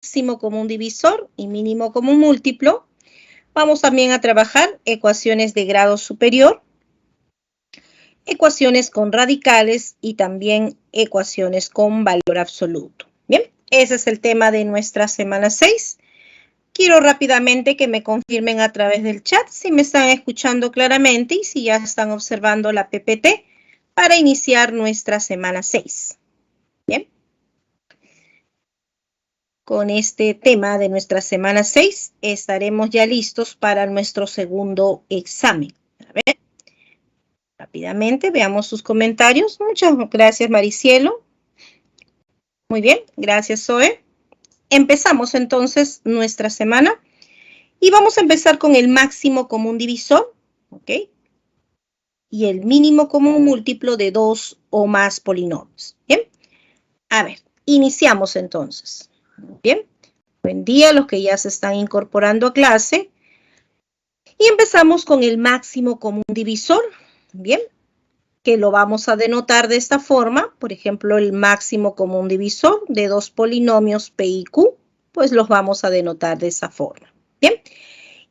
máximo común divisor y mínimo común múltiplo. Vamos también a trabajar ecuaciones de grado superior, ecuaciones con radicales y también ecuaciones con valor absoluto. Bien, ese es el tema de nuestra semana 6. Quiero rápidamente que me confirmen a través del chat si me están escuchando claramente y si ya están observando la PPT para iniciar nuestra semana 6. Bien. Con este tema de nuestra semana 6 estaremos ya listos para nuestro segundo examen. A ver, rápidamente veamos sus comentarios. Muchas gracias, Maricielo. Muy bien, gracias, Zoe. Empezamos entonces nuestra semana y vamos a empezar con el máximo común divisor, ¿ok? Y el mínimo común múltiplo de 2 o más polinomios. Bien, a ver, iniciamos entonces. Bien, buen día a los que ya se están incorporando a clase. Y empezamos con el máximo común divisor. Bien, que lo vamos a denotar de esta forma. Por ejemplo, el máximo común divisor de dos polinomios P y Q, pues los vamos a denotar de esa forma. Bien,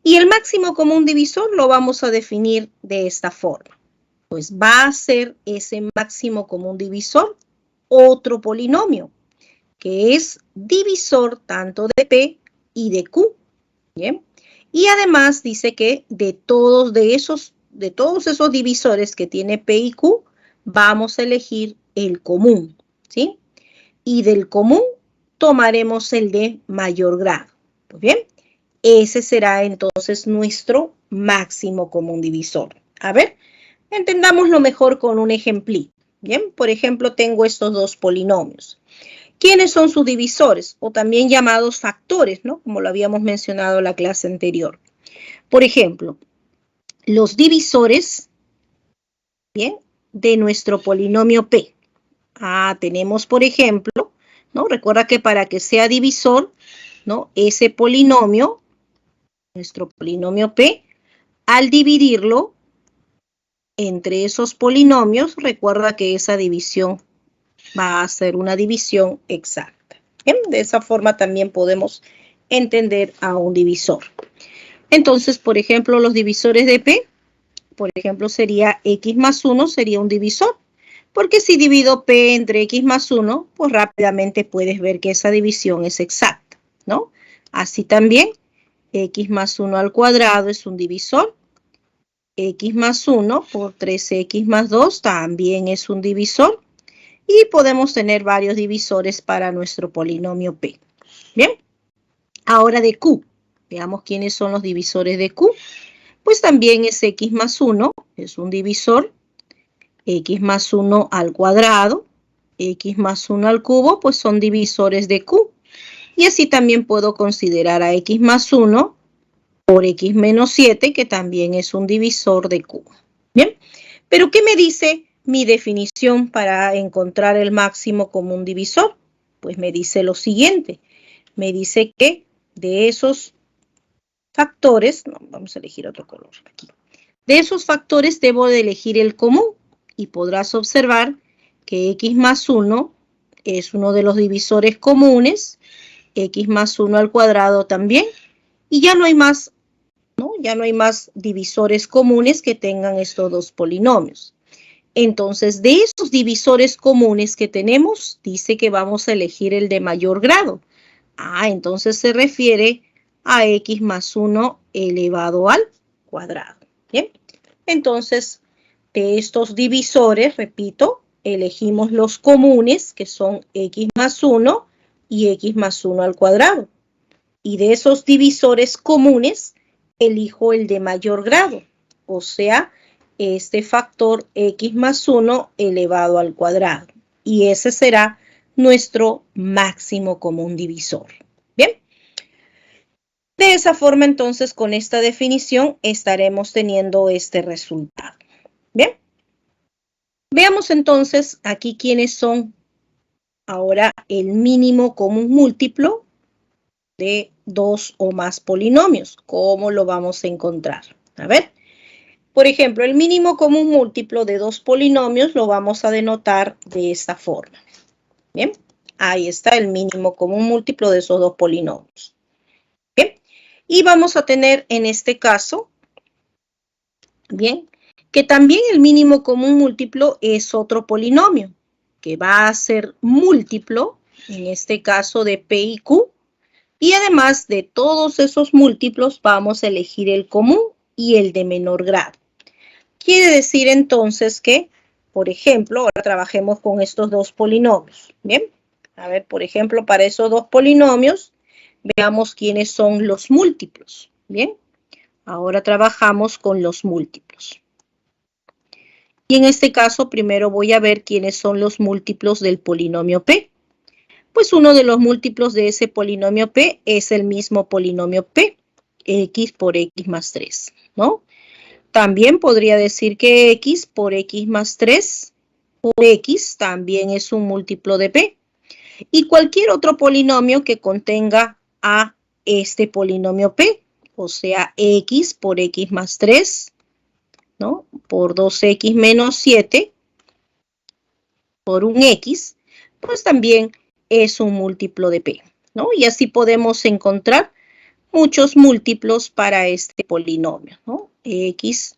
y el máximo común divisor lo vamos a definir de esta forma. Pues va a ser ese máximo común divisor otro polinomio, que es divisor tanto de P y de Q. Bien, y además dice que de todos esos divisores que tiene P y Q, vamos a elegir el común, ¿sí? Y del común tomaremos el de mayor grado. Pues bien, ese será entonces nuestro máximo común divisor. A ver, entendámoslo mejor con un ejemplito. Bien, por ejemplo, tengo estos dos polinomios. ¿Quiénes son sus divisores? O también llamados factores, ¿no? Como lo habíamos mencionado en la clase anterior. Por ejemplo, los divisores, ¿bien? De nuestro polinomio P. Tenemos, por ejemplo, ¿no? Recuerda que para que sea divisor, ¿no? Ese polinomio, nuestro polinomio P, al dividirlo entre esos polinomios, recuerda que esa división va a ser una división exacta. ¿Bien? De esa forma también podemos entender a un divisor. Entonces, por ejemplo, los divisores de P, por ejemplo, sería X más 1, sería un divisor. Porque si divido P entre X más 1, pues rápidamente puedes ver que esa división es exacta, ¿no? Así también, X más 1 al cuadrado es un divisor. X más 1 por 3X más 2 también es un divisor. Y podemos tener varios divisores para nuestro polinomio P. Bien, ahora de Q. Veamos quiénes son los divisores de Q. Pues también es X más 1, es un divisor. X más 1 al cuadrado, X más 1 al cubo, pues son divisores de Q. Y así también puedo considerar a X más 1 por X menos 7, que también es un divisor de Q. Bien, pero ¿qué me dice mi definición para encontrar el máximo común divisor? Pues me dice lo siguiente. Me dice que de esos factores, no, vamos a elegir otro color aquí. De esos factores debo de elegir el común y podrás observar que X más 1 es uno de los divisores comunes, X más 1 al cuadrado también, y ya no hay más, ¿no? Ya no hay más divisores comunes que tengan estos dos polinomios. Entonces, de esos divisores comunes que tenemos, dice que vamos a elegir el de mayor grado. Entonces se refiere a X más 1 elevado al cuadrado. Bien, entonces de estos divisores, repito, elegimos los comunes, que son X más 1 y X más 1 al cuadrado. Y de esos divisores comunes, elijo el de mayor grado, o sea, este factor X más 1 elevado al cuadrado. Y ese será nuestro máximo común divisor. Bien. De esa forma, entonces, con esta definición, estaremos teniendo este resultado. Bien. Veamos entonces aquí quiénes son ahora el mínimo común múltiplo de dos o más polinomios. ¿Cómo lo vamos a encontrar? A ver. Por ejemplo, el mínimo común múltiplo de dos polinomios lo vamos a denotar de esta forma. Bien. Ahí está el mínimo común múltiplo de esos dos polinomios. Bien, y vamos a tener en este caso, bien, que también el mínimo común múltiplo es otro polinomio, que va a ser múltiplo, en este caso de P y Q, y además de todos esos múltiplos vamos a elegir el común y el de menor grado. Quiere decir entonces que, por ejemplo, ahora trabajemos con estos dos polinomios, ¿bien? A ver, por ejemplo, para esos dos polinomios, veamos quiénes son los múltiplos, ¿bien? Ahora trabajamos con los múltiplos. Y en este caso, primero voy a ver quiénes son los múltiplos del polinomio P. Pues uno de los múltiplos de ese polinomio P es el mismo polinomio P, x por x más 3, ¿no? También podría decir que x por x más 3 por x también es un múltiplo de P. Y cualquier otro polinomio que contenga a este polinomio P, o sea, x por x más 3, ¿no? Por 2x menos 7, por un x, pues también es un múltiplo de P, ¿no? Y así podemos encontrar muchos múltiplos para este polinomio, ¿no? X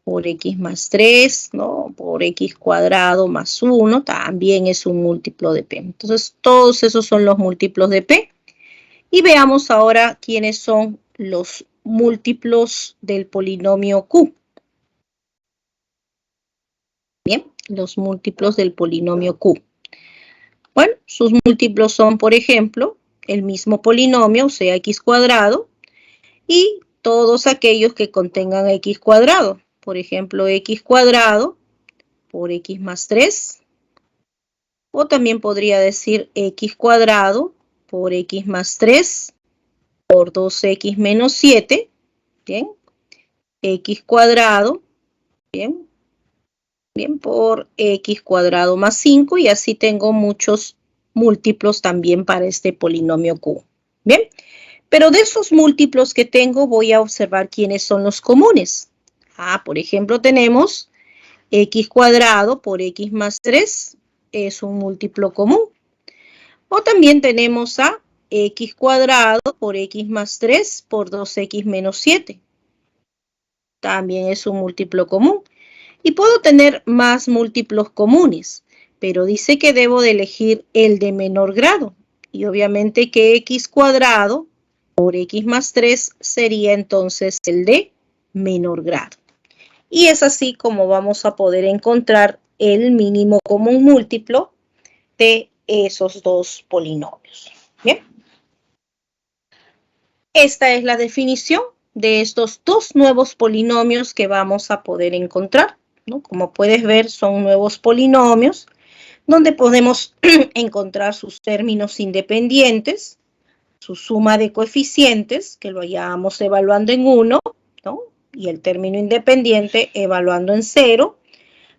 por x más 3, ¿no? Por x cuadrado más 1, también es un múltiplo de P. Entonces, todos esos son los múltiplos de P. Y veamos ahora quiénes son los múltiplos del polinomio Q. Bien, los múltiplos del polinomio Q. Bueno, sus múltiplos son, por ejemplo, el mismo polinomio, o sea, x cuadrado, y todos aquellos que contengan x cuadrado. Por ejemplo, x cuadrado por x más 3. O también podría decir x cuadrado por x más 3 por 2x menos 7. Bien. X cuadrado. Bien. Bien, por x cuadrado más 5. Y así tengo muchos múltiplos también para este polinomio Q. Bien. Pero de esos múltiplos que tengo voy a observar quiénes son los comunes. Por ejemplo, tenemos x cuadrado por x más 3 es un múltiplo común. O también tenemos a x cuadrado por x más 3 por 2x menos 7. También es un múltiplo común. Y puedo tener más múltiplos comunes, pero dice que debo de elegir el de menor grado. Y obviamente que x cuadrado por x más 3 sería entonces el de menor grado. Y es así como vamos a poder encontrar el mínimo común múltiplo de esos dos polinomios. Bien. Esta es la definición de estos dos nuevos polinomios que vamos a poder encontrar, ¿no? Como puedes ver, son nuevos polinomios donde podemos encontrar sus términos independientes, su suma de coeficientes, que lo vayamos evaluando en 1, ¿no? Y el término independiente evaluando en 0.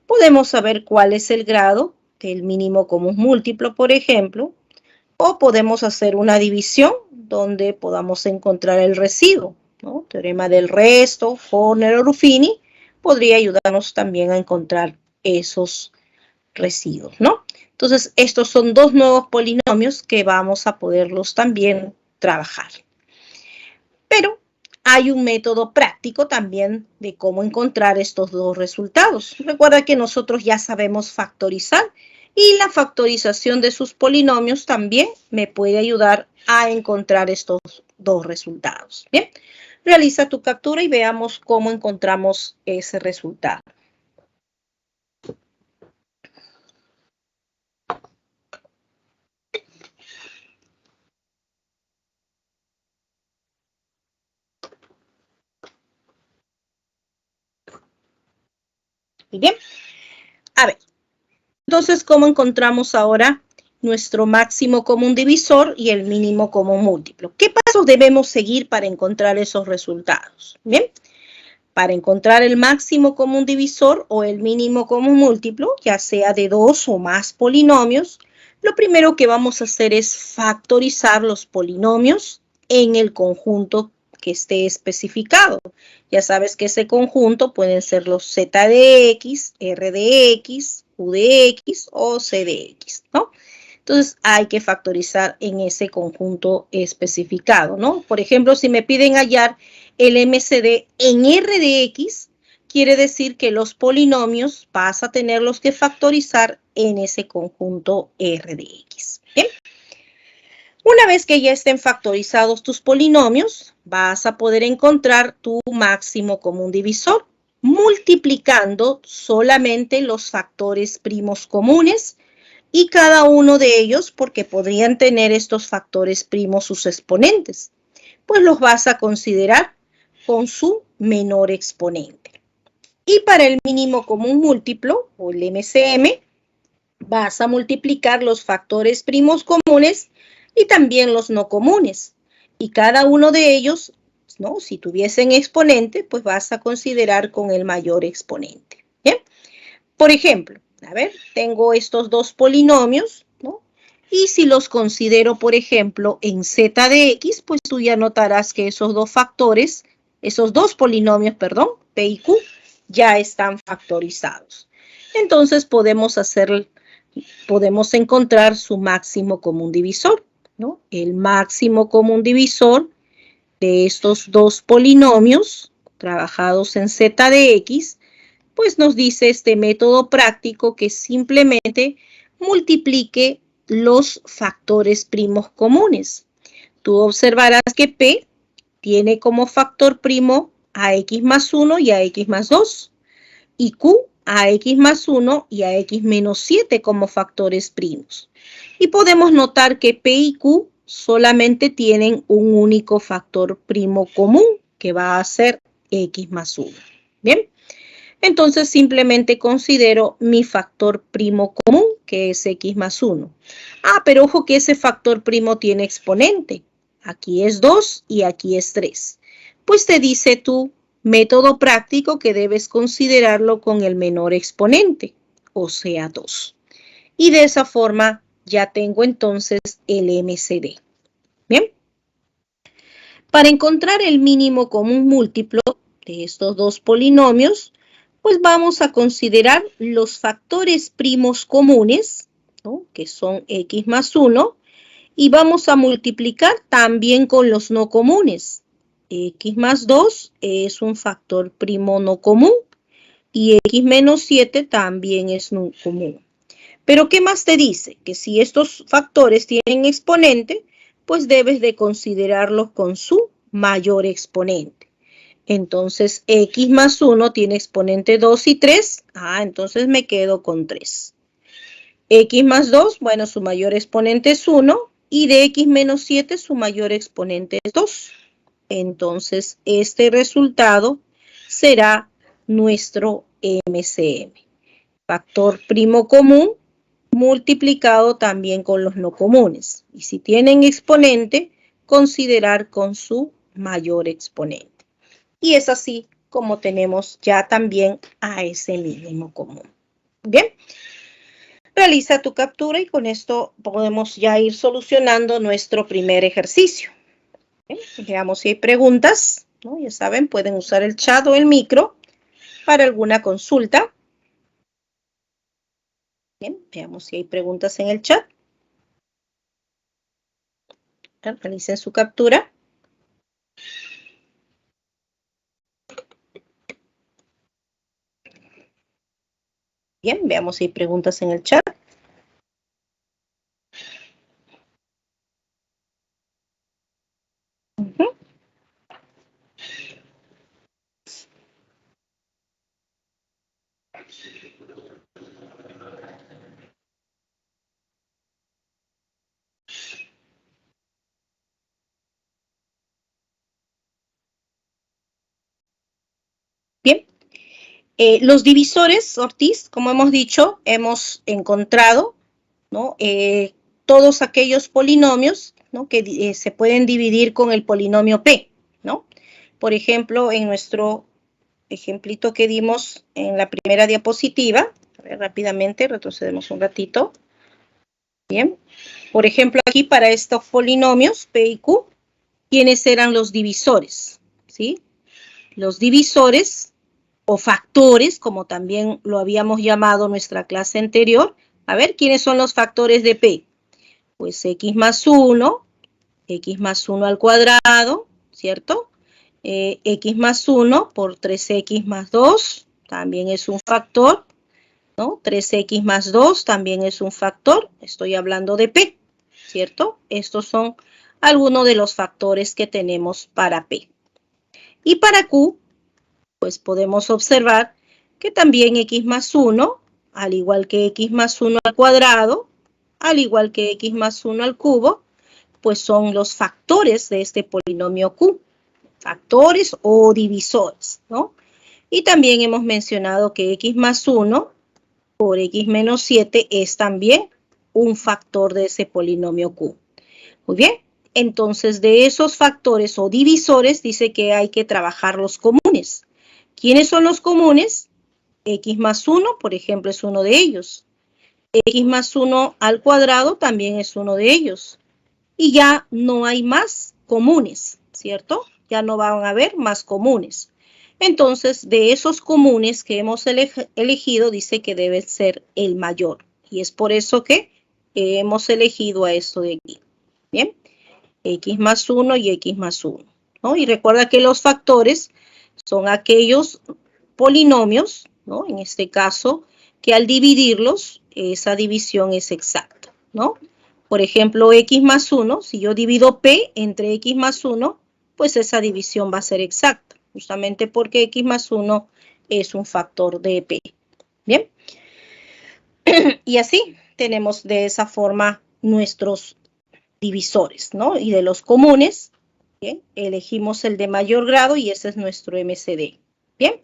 Podemos saber cuál es el grado del mínimo común múltiplo, por ejemplo, o podemos hacer una división donde podamos encontrar el residuo, ¿no? Teorema del resto, Horner o Ruffini, podría ayudarnos también a encontrar esos residuos, ¿no? Entonces, estos son dos nuevos polinomios que vamos a poderlos también trabajar. Pero hay un método práctico también de cómo encontrar estos dos resultados. Recuerda que nosotros ya sabemos factorizar y la factorización de sus polinomios también me puede ayudar a encontrar estos dos resultados. Bien, realiza tu captura y veamos cómo encontramos ese resultado. Muy bien. A ver, entonces, ¿cómo encontramos ahora nuestro máximo común divisor y el mínimo común múltiplo? ¿Qué pasos debemos seguir para encontrar esos resultados? Bien, para encontrar el máximo común divisor o el mínimo común múltiplo, ya sea de dos o más polinomios, lo primero que vamos a hacer es factorizar los polinomios en el conjunto que esté especificado. Ya sabes que ese conjunto pueden ser los z de x, r de x, u de x o c de x, ¿no? Entonces hay que factorizar en ese conjunto especificado, ¿no? Por ejemplo, si me piden hallar el MCD en R de X, quiere decir que los polinomios vas a tenerlos que factorizar en ese conjunto R de X. ¿Bien? Una vez que ya estén factorizados tus polinomios, vas a poder encontrar tu máximo común divisor multiplicando solamente los factores primos comunes y cada uno de ellos, porque podrían tener estos factores primos sus exponentes, pues los vas a considerar con su menor exponente. Y para el mínimo común múltiplo, o el MCM, vas a multiplicar los factores primos comunes y también los no comunes. Y cada uno de ellos, ¿no? Si tuviesen exponente, pues vas a considerar con el mayor exponente. ¿Bien? Por ejemplo, a ver, tengo estos dos polinomios, ¿no? Y si los considero, por ejemplo, en z de x, pues tú ya notarás que esos dos factores, esos dos polinomios, perdón, p y q, ya están factorizados. Entonces podemos encontrar su máximo común divisor, ¿no? El máximo común divisor de estos dos polinomios trabajados en z de x, pues nos dice este método práctico que simplemente multiplique los factores primos comunes. Tú observarás que P tiene como factor primo a x más 1 y a x más 2, y Q a x más 1 y a x menos 7 como factores primos. Y podemos notar que P y Q solamente tienen un único factor primo común, que va a ser x más 1. ¿Bien? Entonces simplemente considero mi factor primo común, que es x más 1. Ah, pero ojo que ese factor primo tiene exponente. Aquí es 2 y aquí es 3. Pues te dice tu método práctico que debes considerarlo con el menor exponente, o sea 2. Y de esa forma ya tengo entonces el MCD. ¿Bien? Para encontrar el mínimo común múltiplo de estos dos polinomios, pues vamos a considerar los factores primos comunes, ¿no? Que son x más 1, y vamos a multiplicar también con los no comunes. X más 2 es un factor primo no común y x menos 7 también es no común. Pero ¿qué más te dice? Que si estos factores tienen exponente, pues debes de considerarlos con su mayor exponente. Entonces, x más 1 tiene exponente 2 y 3. Entonces me quedo con 3. X más 2, bueno, su mayor exponente es 1. Y de x menos 7, su mayor exponente es 2. Entonces, este resultado será nuestro MCM. Factor primo común multiplicado también con los no comunes. Y si tienen exponente, considerar con su mayor exponente. Y es así como tenemos ya también a ese mínimo común. Bien, realiza tu captura y con esto podemos ya ir solucionando nuestro primer ejercicio. Bien, veamos si hay preguntas, ¿no? Ya saben, pueden usar el chat o el micro para alguna consulta. Bien, veamos si hay preguntas en el chat. Realicen su captura. Bien, veamos si hay preguntas en el chat. Bien, los divisores, Ortiz, como hemos dicho, hemos encontrado, ¿no? Todos aquellos polinomios, ¿no? Que se pueden dividir con el polinomio P, ¿no? Por ejemplo, en nuestro ejemplito que dimos en la primera diapositiva, a ver, rápidamente, retrocedemos un ratito. Bien, por ejemplo, aquí para estos polinomios P y Q, ¿quiénes eran los divisores? ¿Sí? Los divisores o factores, como también lo habíamos llamado en nuestra clase anterior. A ver, ¿quiénes son los factores de P? Pues x más 1, x más 1 al cuadrado, ¿cierto? X más 1 por 3x más 2, también es un factor, ¿no? 3x más 2 también es un factor, estoy hablando de P, ¿cierto? Estos son algunos de los factores que tenemos para P. Y para Q, pues podemos observar que también x más 1, al igual que x más 1 al cuadrado, al igual que x más 1 al cubo, pues son los factores de este polinomio Q, factores o divisores, ¿no? Y también hemos mencionado que x más 1 por x menos 7 es también un factor de ese polinomio Q. Muy bien, entonces de esos factores o divisores dice que hay que trabajar los comunes. ¿Quiénes son los comunes? X más 1, por ejemplo, es uno de ellos. X más 1 al cuadrado también es uno de ellos. Y ya no hay más comunes, ¿cierto? Ya no van a haber más comunes. Entonces, de esos comunes que hemos elegido, dice que debe ser el mayor. Y es por eso que hemos elegido a esto de aquí. Bien, x más 1 y x más 1, ¿no? Y recuerda que los factores son aquellos polinomios, ¿no? En este caso, que al dividirlos, esa división es exacta, ¿no? Por ejemplo, x más 1, si yo divido p entre x más 1, pues esa división va a ser exacta, justamente porque x más 1 es un factor de p. Bien. Y así tenemos de esa forma nuestros divisores, ¿no? Y de los comunes, ¿bien? Elegimos el de mayor grado y ese es nuestro MCD. Bien.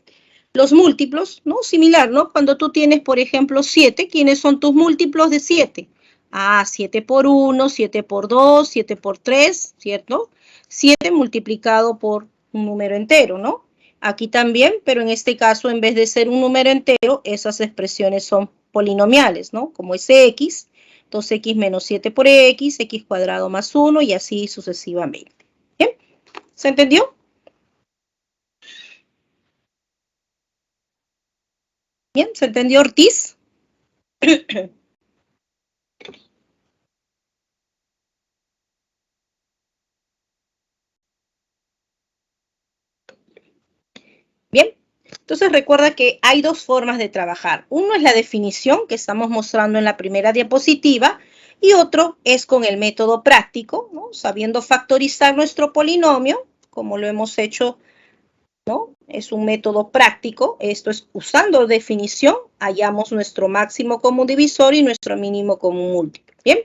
Los múltiplos, ¿no? Similar, ¿no? Cuando tú tienes, por ejemplo, 7, ¿quiénes son tus múltiplos de 7? Ah, 7 por 1, 7 por 2, 7 por 3, ¿cierto? 7 multiplicado por un número entero, ¿no? Aquí también, pero en este caso, en vez de ser un número entero, esas expresiones son polinomiales, ¿no? Como es x, entonces x menos 7 por x, x cuadrado más 1 y así sucesivamente. ¿Bien? ¿Se entendió? ¿Bien? ¿Se entendió, Ortiz? Bien, entonces recuerda que hay dos formas de trabajar. Uno es la definición que estamos mostrando en la primera diapositiva y otro es con el método práctico, ¿no? Sabiendo factorizar nuestro polinomio, como lo hemos hecho, ¿no? Es un método práctico. Esto es usando definición, hallamos nuestro máximo común divisor y nuestro mínimo común múltiplo. Bien,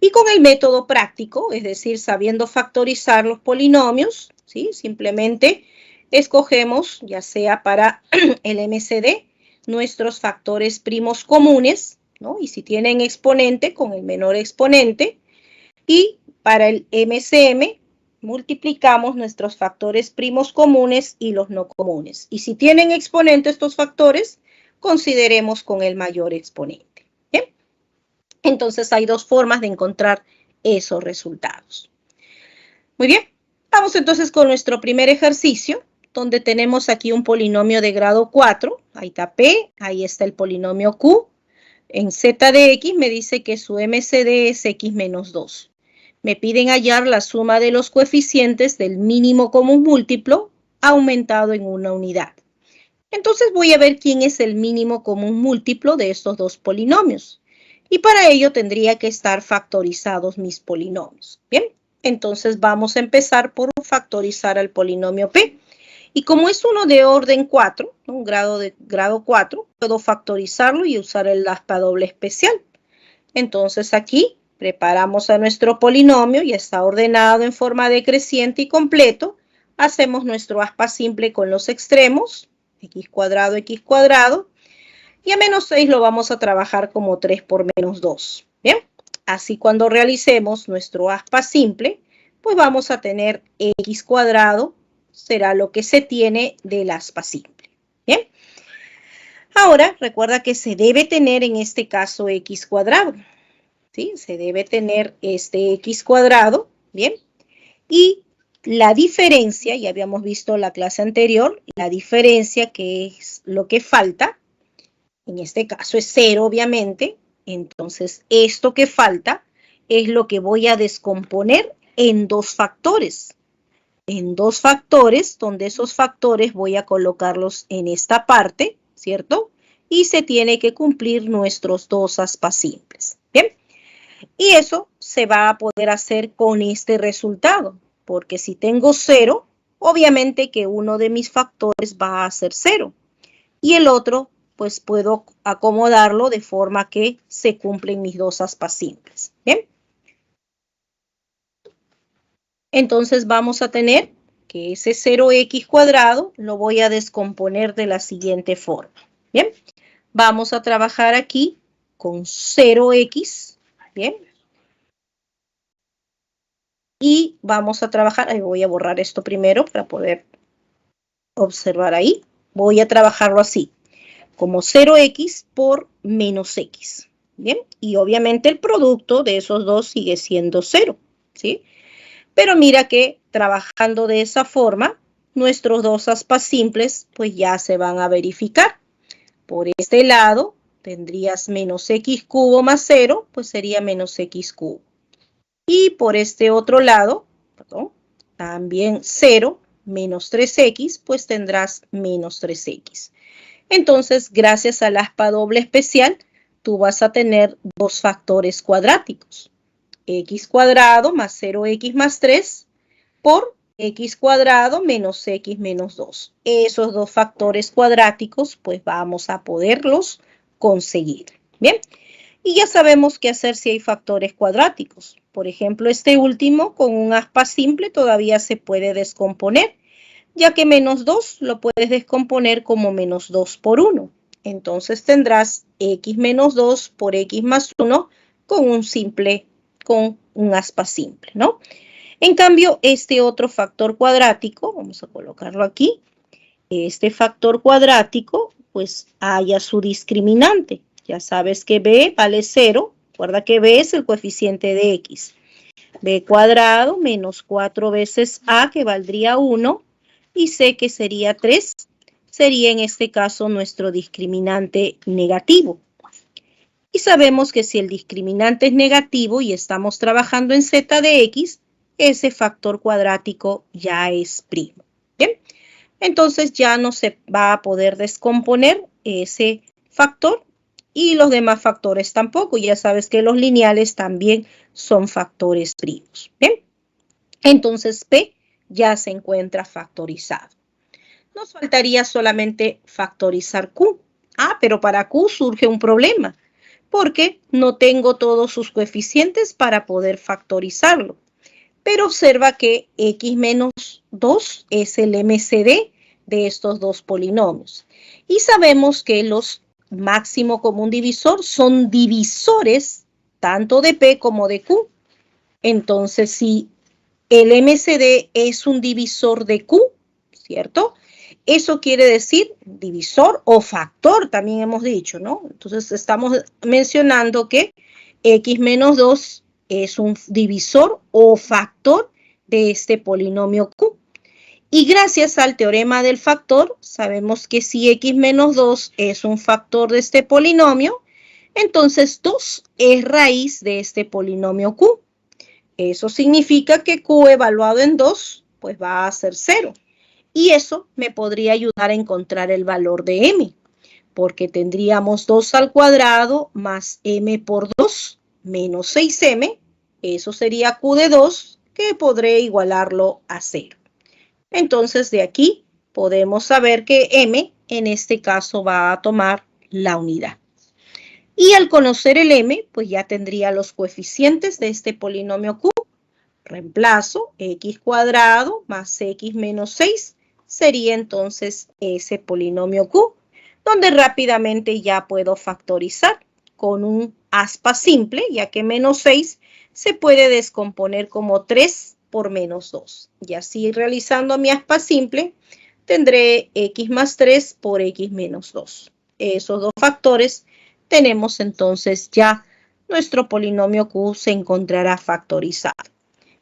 y con el método práctico, es decir, sabiendo factorizar los polinomios, ¿sí? Simplemente escogemos, ya sea para el MCD, nuestros factores primos comunes, ¿no? Y si tienen exponente, con el menor exponente. Y para el MCM, multiplicamos nuestros factores primos comunes y los no comunes. Y si tienen exponente estos factores, consideremos con el mayor exponente. ¿Bien? Entonces hay dos formas de encontrar esos resultados. Muy bien, vamos entonces con nuestro primer ejercicio, donde tenemos aquí un polinomio de grado 4. Ahí está P, ahí está el polinomio Q. En z de x me dice que su MCD es x menos 2. Me piden hallar la suma de los coeficientes del mínimo común múltiplo aumentado en una unidad. Entonces voy a ver quién es el mínimo común múltiplo de estos dos polinomios. Y para ello tendría que estar factorizados mis polinomios. Bien, entonces vamos a empezar por factorizar al polinomio P. Y como es uno de orden 4, un grado de grado 4, puedo factorizarlo y usar el aspa doble especial. Entonces aquí preparamos a nuestro polinomio, ya está ordenado en forma decreciente y completo. Hacemos nuestro aspa simple con los extremos, x cuadrado, y a menos 6 lo vamos a trabajar como 3 por menos 2. Bien, así cuando realicemos nuestro aspa simple, pues vamos a tener x cuadrado, será lo que se tiene del aspa simple. Bien, ahora recuerda que se debe tener en este caso x cuadrado. ¿Sí? Se debe tener este x cuadrado, ¿bien? Y la diferencia, ya habíamos visto la clase anterior, la diferencia que es lo que falta, en este caso es 0, obviamente, entonces esto que falta es lo que voy a descomponer en dos factores. En dos factores, donde esos factores voy a colocarlos en esta parte, ¿cierto? Y se tiene que cumplir nuestros dos aspas simples. Bien, y eso se va a poder hacer con este resultado, porque si tengo 0, obviamente que uno de mis factores va a ser 0 y el otro, pues puedo acomodarlo de forma que se cumplen mis dos aspas simples. Bien, entonces vamos a tener que ese 0x cuadrado lo voy a descomponer de la siguiente forma. Bien, vamos a trabajar aquí con 0x, bien. Y vamos a trabajar, ahí voy a borrar esto primero para poder observar ahí. Voy a trabajarlo así, como 0x por menos x, bien. Y obviamente el producto de esos dos sigue siendo 0, ¿sí? Pero mira que trabajando de esa forma, nuestros dos aspas simples pues ya se van a verificar. Por este lado tendrías menos x cubo más 0, pues sería menos x cubo. Y por este otro lado, perdón, también 0 menos 3x, pues tendrás menos 3x. Entonces, gracias al aspa doble especial, tú vas a tener dos factores cuadráticos. X cuadrado más 0x más 3 por x cuadrado menos x menos 2. Esos dos factores cuadráticos, pues vamos a poderlos conseguir. Bien, y ya sabemos qué hacer si hay factores cuadráticos. Por ejemplo, este último con un aspa simple todavía se puede descomponer, ya que menos 2 lo puedes descomponer como menos 2 por 1. Entonces tendrás x menos 2 por x más 1 con un aspa simple, ¿no? En cambio, este otro factor cuadrático, vamos a colocarlo aquí, este factor cuadrático, pues haya su discriminante. Ya sabes que b vale 0. Recuerda que b es el coeficiente de x. b cuadrado menos 4 veces a, que valdría 1, y c, que sería 3, sería en este caso nuestro discriminante negativo. Y sabemos que si el discriminante es negativo y estamos trabajando en z de x, ese factor cuadrático ya es primo. Bien, entonces ya no se va a poder descomponer ese factor y los demás factores tampoco. Ya sabes que los lineales también son factores primos. Bien, entonces P ya se encuentra factorizado. Nos faltaría solamente factorizar Q. Pero para Q surge un problema, porque no tengo todos sus coeficientes para poder factorizarlo. Pero observa que x menos 2 es el MCD de estos dos polinomios. Y sabemos que los máximo común divisor son divisores tanto de P como de Q. Entonces, si el MCD es un divisor de Q, ¿cierto? Eso quiere decir divisor o factor, también hemos dicho, ¿no? Entonces, estamos mencionando que x menos 2 es un divisor o factor de este polinomio Q. Y gracias al teorema del factor, sabemos que si x menos 2 es un factor de este polinomio, entonces 2 es raíz de este polinomio Q. Eso significa que Q evaluado en 2, pues va a ser 0. Y eso me podría ayudar a encontrar el valor de m, porque tendríamos 2 al cuadrado más m por 2 menos 6m. Eso sería Q de 2, que podré igualarlo a 0. Entonces, de aquí podemos saber que m, en este caso, va a tomar la unidad. Y al conocer el m, pues ya tendría los coeficientes de este polinomio Q. Reemplazo x cuadrado más x menos 6 sería entonces ese polinomio Q, donde rápidamente ya puedo factorizar con un aspa simple, ya que menos 6 se puede descomponer como 3 por menos 2. Y así realizando mi aspa simple, tendré x más 3 por x menos 2. Esos dos factores tenemos entonces ya nuestro polinomio Q se encontrará factorizado.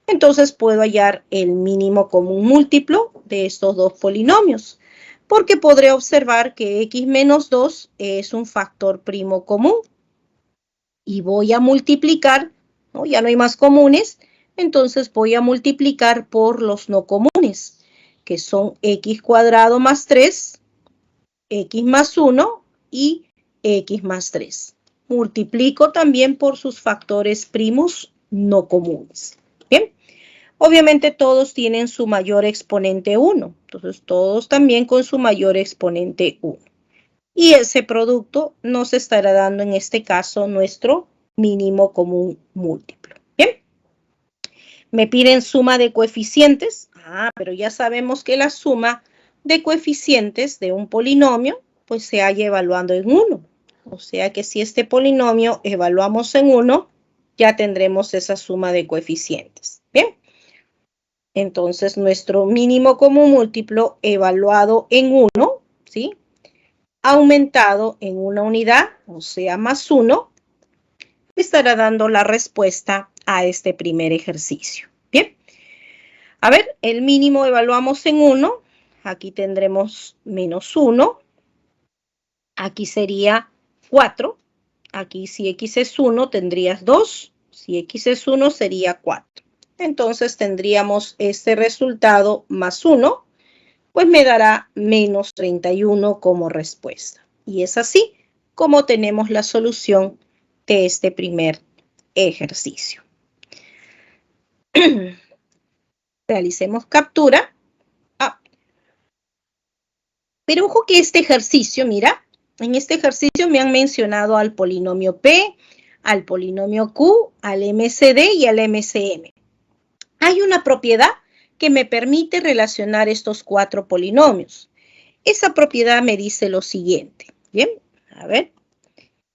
Entonces puedo hallar el mínimo común múltiplo de estos dos polinomios, porque podré observar que x menos 2 es un factor primo común. Y voy a multiplicar ¿no? Ya no hay más comunes, entonces voy a multiplicar por los no comunes, que son x cuadrado más 3, x más 1 y x más 3. Multiplico también por sus factores primos no comunes. Bien, obviamente todos tienen su mayor exponente 1, entonces todos también con su mayor exponente 1. Y ese producto nos estará dando en este caso nuestro mínimo común múltiplo. Bien, me piden suma de coeficientes. Pero ya sabemos que la suma de coeficientes de un polinomio pues se halla evaluando en 1. O sea que si este polinomio evaluamos en 1, ya tendremos esa suma de coeficientes. Bien, entonces nuestro mínimo común múltiplo evaluado en 1, ¿sí?, aumentado en una unidad, o sea, más 1, estará dando la respuesta a este primer ejercicio. Bien, a ver, el mínimo evaluamos en 1, aquí tendremos menos 1, aquí sería 4, aquí si x es 1 tendrías 2, si x es 1 sería 4. Entonces tendríamos este resultado más 1, pues me dará menos 31 como respuesta. Y es así como tenemos la solución de este primer ejercicio. Realicemos captura. Pero ojo que este ejercicio, mira, en este ejercicio me han mencionado al polinomio P, al polinomio Q, al MCD y al MCM. Hay una propiedad que me permite relacionar estos 4 polinomios. Esa propiedad me dice lo siguiente. Bien, a ver,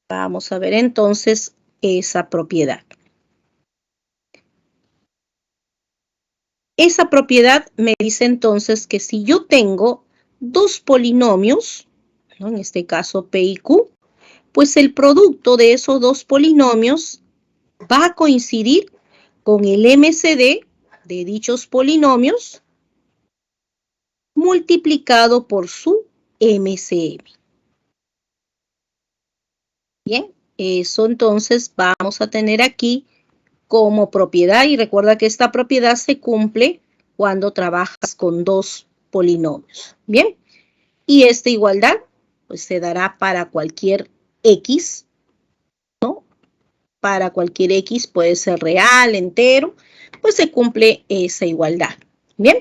vamos a ver entonces esa propiedad. Esa propiedad me dice entonces que si yo tengo 2 polinomios, ¿no?, en este caso P y Q, pues el producto de esos 2 polinomios va a coincidir con el MCD de dichos polinomios multiplicado por su MCM. Bien, eso entonces vamos a tener aquí como propiedad, y recuerda que esta propiedad se cumple cuando trabajas con 2 polinomios. Bien, y esta igualdad pues se dará para cualquier x, ¿no? Para cualquier x, puede ser real, entero, pues se cumple esa igualdad. Bien,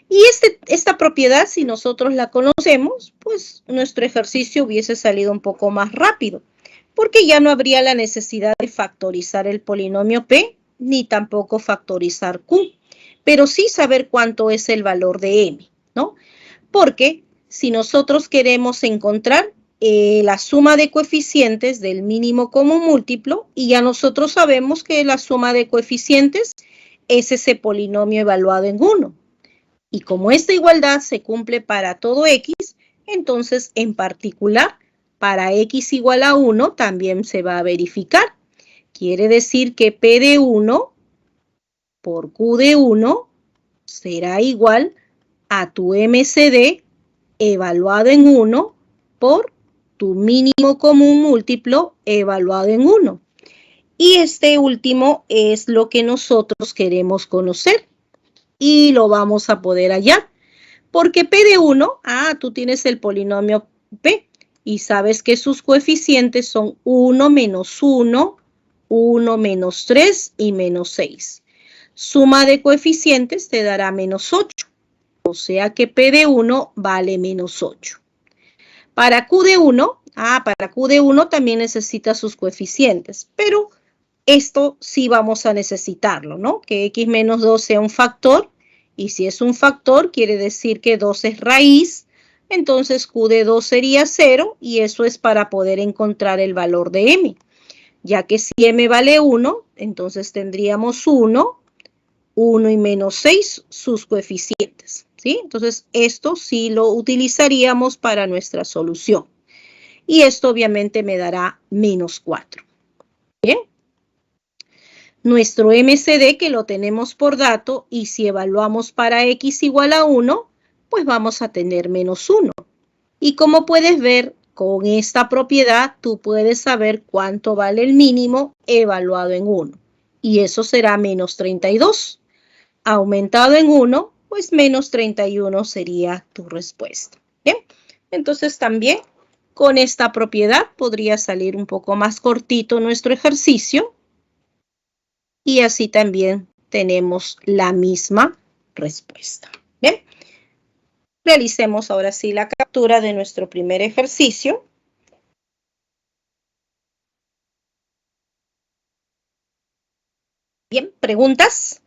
y esta propiedad, si nosotros la conocemos, pues nuestro ejercicio hubiese salido un poco más rápido, porque ya no habría la necesidad de factorizar el polinomio P, ni tampoco factorizar Q, pero sí saber cuánto es el valor de M, ¿no? Porque si nosotros queremos encontrar la suma de coeficientes del mínimo común múltiplo, y ya nosotros sabemos que la suma de coeficientes es ese polinomio evaluado en 1. Y como esta igualdad se cumple para todo x, entonces en particular para x igual a 1 también se va a verificar. Quiere decir que P de 1 por Q de 1 será igual a tu MCD evaluado en 1 por tu mínimo común múltiplo evaluado en 1. Y este último es lo que nosotros queremos conocer y lo vamos a poder hallar. Porque P de 1, tú tienes el polinomio P y sabes que sus coeficientes son 1 menos 1, 1 menos 3 y menos 6. Suma de coeficientes te dará menos 8. O sea que P de 1 vale menos 8. Para Q de 1, para Q de 1 también necesita sus coeficientes, pero esto sí vamos a necesitarlo, ¿no? Que x menos 2 sea un factor, y si es un factor quiere decir que 2 es raíz, entonces Q de 2 sería 0, y eso es para poder encontrar el valor de M. Ya que si M vale 1, entonces tendríamos 1, 1 y menos 6 sus coeficientes, ¿sí? Entonces esto sí lo utilizaríamos para nuestra solución. Y esto obviamente me dará menos 4. Bien. Nuestro MCD que lo tenemos por dato, y si evaluamos para x igual a 1, pues vamos a tener menos 1. Y como puedes ver, con esta propiedad tú puedes saber cuánto vale el mínimo evaluado en 1. y eso será menos 32. Aumentado en 1, pues menos 31 sería tu respuesta. Bien, entonces también con esta propiedad podría salir un poco más cortito nuestro ejercicio y así también tenemos la misma respuesta. Bien, realicemos ahora sí la captura de nuestro primer ejercicio. Bien, ¿preguntas?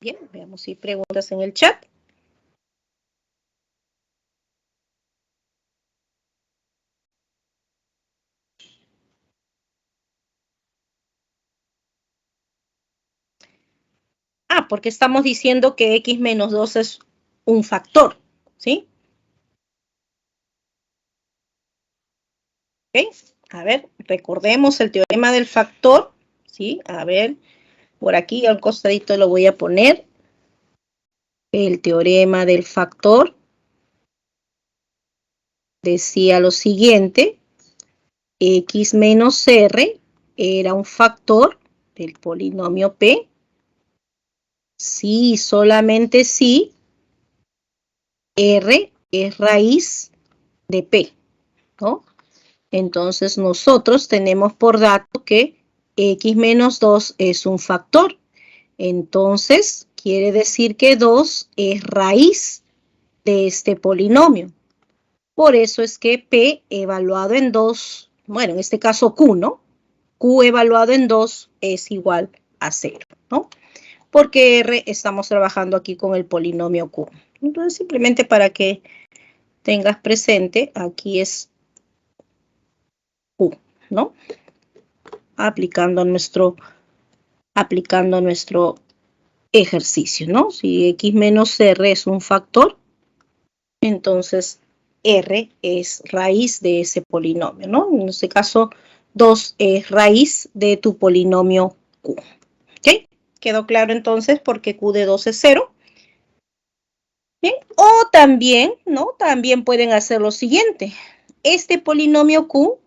Bien, veamos si hay preguntas en el chat. Ah, porque estamos diciendo que x menos 2 es un factor, ¿sí? ¿Ok? A ver, recordemos el teorema del factor, ¿sí? A ver, por aquí al costadito lo voy a poner. El teorema del factor decía lo siguiente: x menos r era un factor del polinomio p si, solamente si, r es raíz de p, ¿no? Entonces nosotros tenemos por dato que x menos 2 es un factor. Entonces quiere decir que 2 es raíz de este polinomio. Por eso es que p evaluado en 2, bueno, en este caso q, ¿no? Q evaluado en 2 es igual a 0, ¿no? Porque R estamos trabajando aquí con el polinomio Q. Entonces, simplemente para que tengas presente, aquí es Q, ¿no? Aplicando nuestro ejercicio, ¿no? Si X menos R es un factor, entonces R es raíz de ese polinomio, ¿no? En este caso, 2 es raíz de tu polinomio Q. ¿Ok? ¿Quedó claro entonces por qué Q de 2 es 0? Bien, o también, ¿no? También pueden hacer lo siguiente. Este polinomio Q,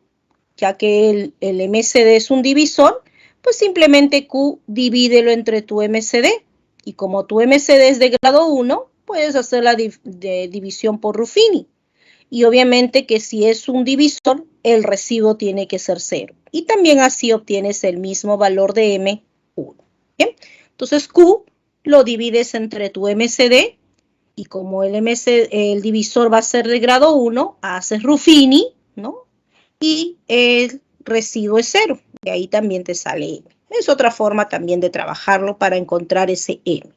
ya que el MCD es un divisor, pues simplemente Q divídelo entre tu MCD. Y como tu MCD es de grado 1, puedes hacer la división por Ruffini. Y obviamente que si es un divisor, el residuo tiene que ser 0. Y también así obtienes el mismo valor de M1. Bien, entonces Q lo divides entre tu MCD. Y como el divisor va a ser de grado 1, haces Ruffini, ¿no? Y el residuo es 0. Y ahí también te sale M. Es otra forma también de trabajarlo para encontrar ese M.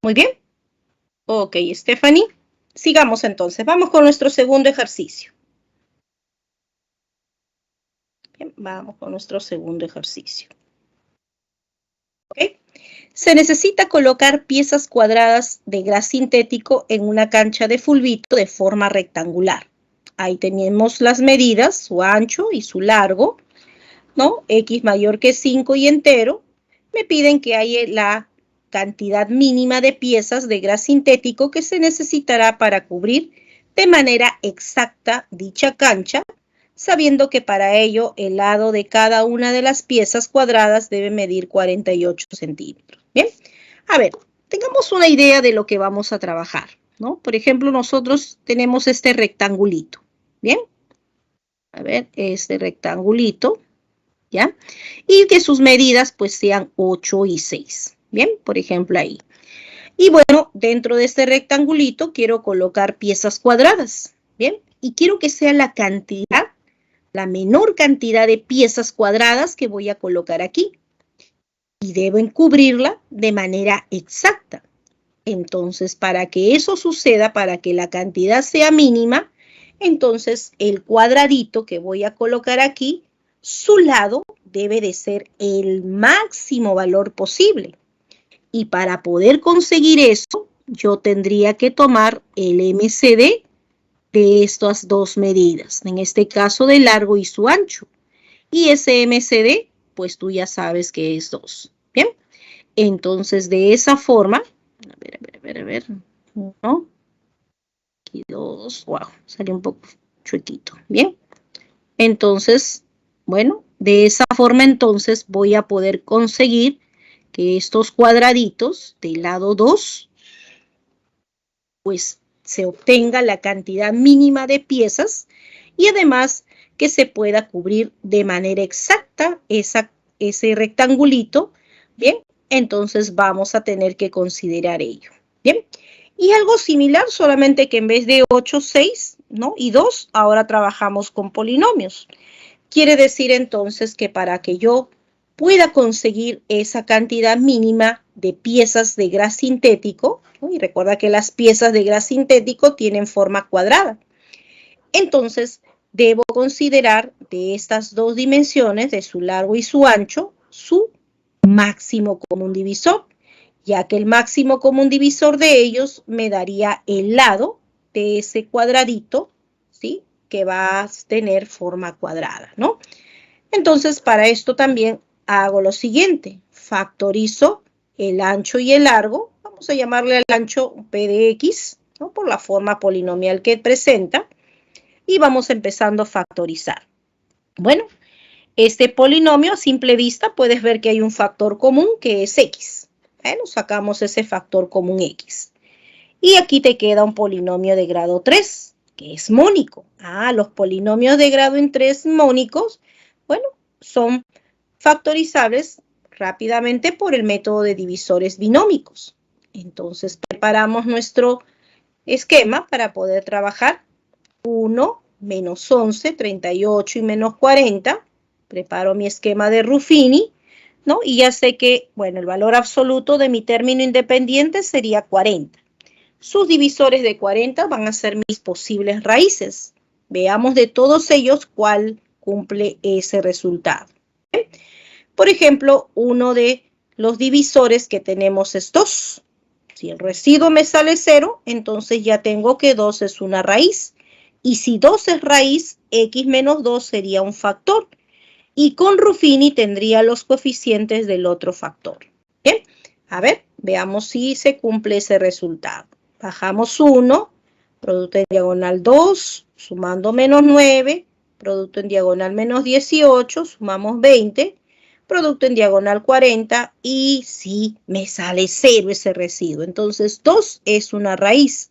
Muy bien. Ok, Stephanie. Sigamos entonces. Vamos con nuestro segundo ejercicio. Bien, vamos con nuestro segundo ejercicio. ¿Ok? Se necesita colocar piezas cuadradas de gras sintético en una cancha de fulbito de forma rectangular. Ahí tenemos las medidas, su ancho y su largo, ¿no? X mayor que 5 y entero. Me piden que haya la cantidad mínima de piezas de gras sintético que se necesitará para cubrir de manera exacta dicha cancha, sabiendo que para ello el lado de cada una de las piezas cuadradas debe medir 48 centímetros. Bien, a ver, tengamos una idea de lo que vamos a trabajar, ¿no? Por ejemplo, nosotros tenemos este rectangulito, ¿bien? A ver, este rectangulito, ¿ya? Y que sus medidas pues sean 8 y 6, ¿bien? Por ejemplo, ahí. Y bueno, dentro de este rectangulito quiero colocar piezas cuadradas, ¿bien? Y quiero que sea la cantidad, la menor cantidad de piezas cuadradas que voy a colocar aquí. Y deben cubrirla de manera exacta. Entonces, para que eso suceda, para que la cantidad sea mínima, entonces el cuadradito que voy a colocar aquí, su lado debe de ser el máximo valor posible. Y para poder conseguir eso, yo tendría que tomar el MCD de estas dos medidas, en este caso de largo y su ancho. Y ese MCD, pues tú ya sabes que es 2. Bien, Entonces, de esa forma, a ver, 1, y 2, wow, salió un poco chuequito, ¿bien? Entonces, bueno, de esa forma entonces voy a poder conseguir que estos cuadraditos del lado 2, pues se obtenga la cantidad mínima de piezas y además que se pueda cubrir de manera exacta ese rectangulito, ¿bien? Entonces vamos a tener que considerar ello, ¿bien? Y algo similar, solamente que en vez de 8, 6, ¿no? Y 2, ahora trabajamos con polinomios. Quiere decir entonces que para que yo pueda conseguir esa cantidad mínima de piezas de gras sintético, ¿no? Y recuerda que las piezas de gras sintético tienen forma cuadrada. Entonces, debo considerar de estas dos dimensiones, de su largo y su ancho, su máximo común divisor, ya que el máximo común divisor de ellos me daría el lado de ese cuadradito, ¿sí? Que va a tener forma cuadrada, ¿no? Entonces, para esto también hago lo siguiente, factorizo el ancho y el largo, vamos a llamarle al ancho P de X, ¿no? Por la forma polinomial que presenta, y vamos empezando a factorizar. Bueno, este polinomio a simple vista puedes ver que hay un factor común que es X. Bueno, sacamos ese factor común X. Y aquí te queda un polinomio de grado 3, que es mónico. Los polinomios de grado en 3 mónicos, bueno, son factorizables rápidamente por el método de divisores binómicos. Entonces, preparamos nuestro esquema para poder trabajar 1, menos 11, 38 y menos 40. Preparo mi esquema de Ruffini, ¿no? Y ya sé que, bueno, el valor absoluto de mi término independiente sería 40. Sus divisores de 40 van a ser mis posibles raíces. Veamos de todos ellos cuál cumple ese resultado. ¿Okay? Por ejemplo, uno de los divisores que tenemos es 2. Si el residuo me sale 0, entonces ya tengo que 2 es una raíz. Y si 2 es raíz, x menos 2 sería un factor. Y con Ruffini tendría los coeficientes del otro factor. ¿Bien? A ver, veamos si se cumple ese resultado. Bajamos 1, producto en diagonal 2, sumando menos 9, producto en diagonal menos 18, sumamos 20, producto en diagonal 40 y sí, me sale 0 ese residuo. Entonces 2 es una raíz,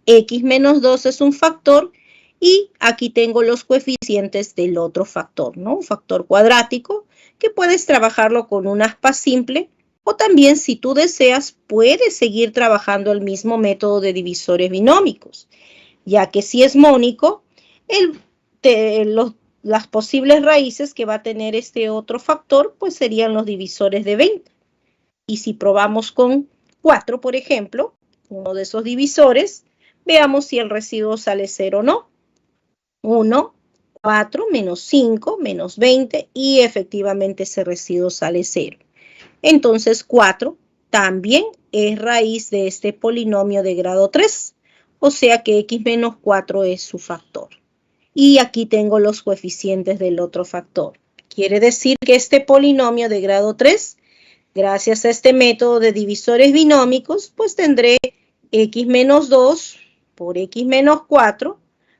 x menos 2 es un factor y aquí tengo los coeficientes del otro factor, ¿no? Un factor cuadrático que puedes trabajarlo con un aspa simple o también, si tú deseas, puedes seguir trabajando el mismo método de divisores binómicos, ya que si es mónico, las posibles raíces que va a tener este otro factor, pues serían los divisores de 20. Y si probamos con 4, por ejemplo, uno de esos divisores, veamos si el residuo sale 0 o no. 1, 4, menos 5, menos 20, y efectivamente ese residuo sale 0. Entonces 4 también es raíz de este polinomio de grado 3, o sea que x menos 4 es su factor. Y aquí tengo los coeficientes del otro factor. Quiere decir que este polinomio de grado 3, gracias a este método de divisores binómicos, pues tendré x menos 2 por x menos 4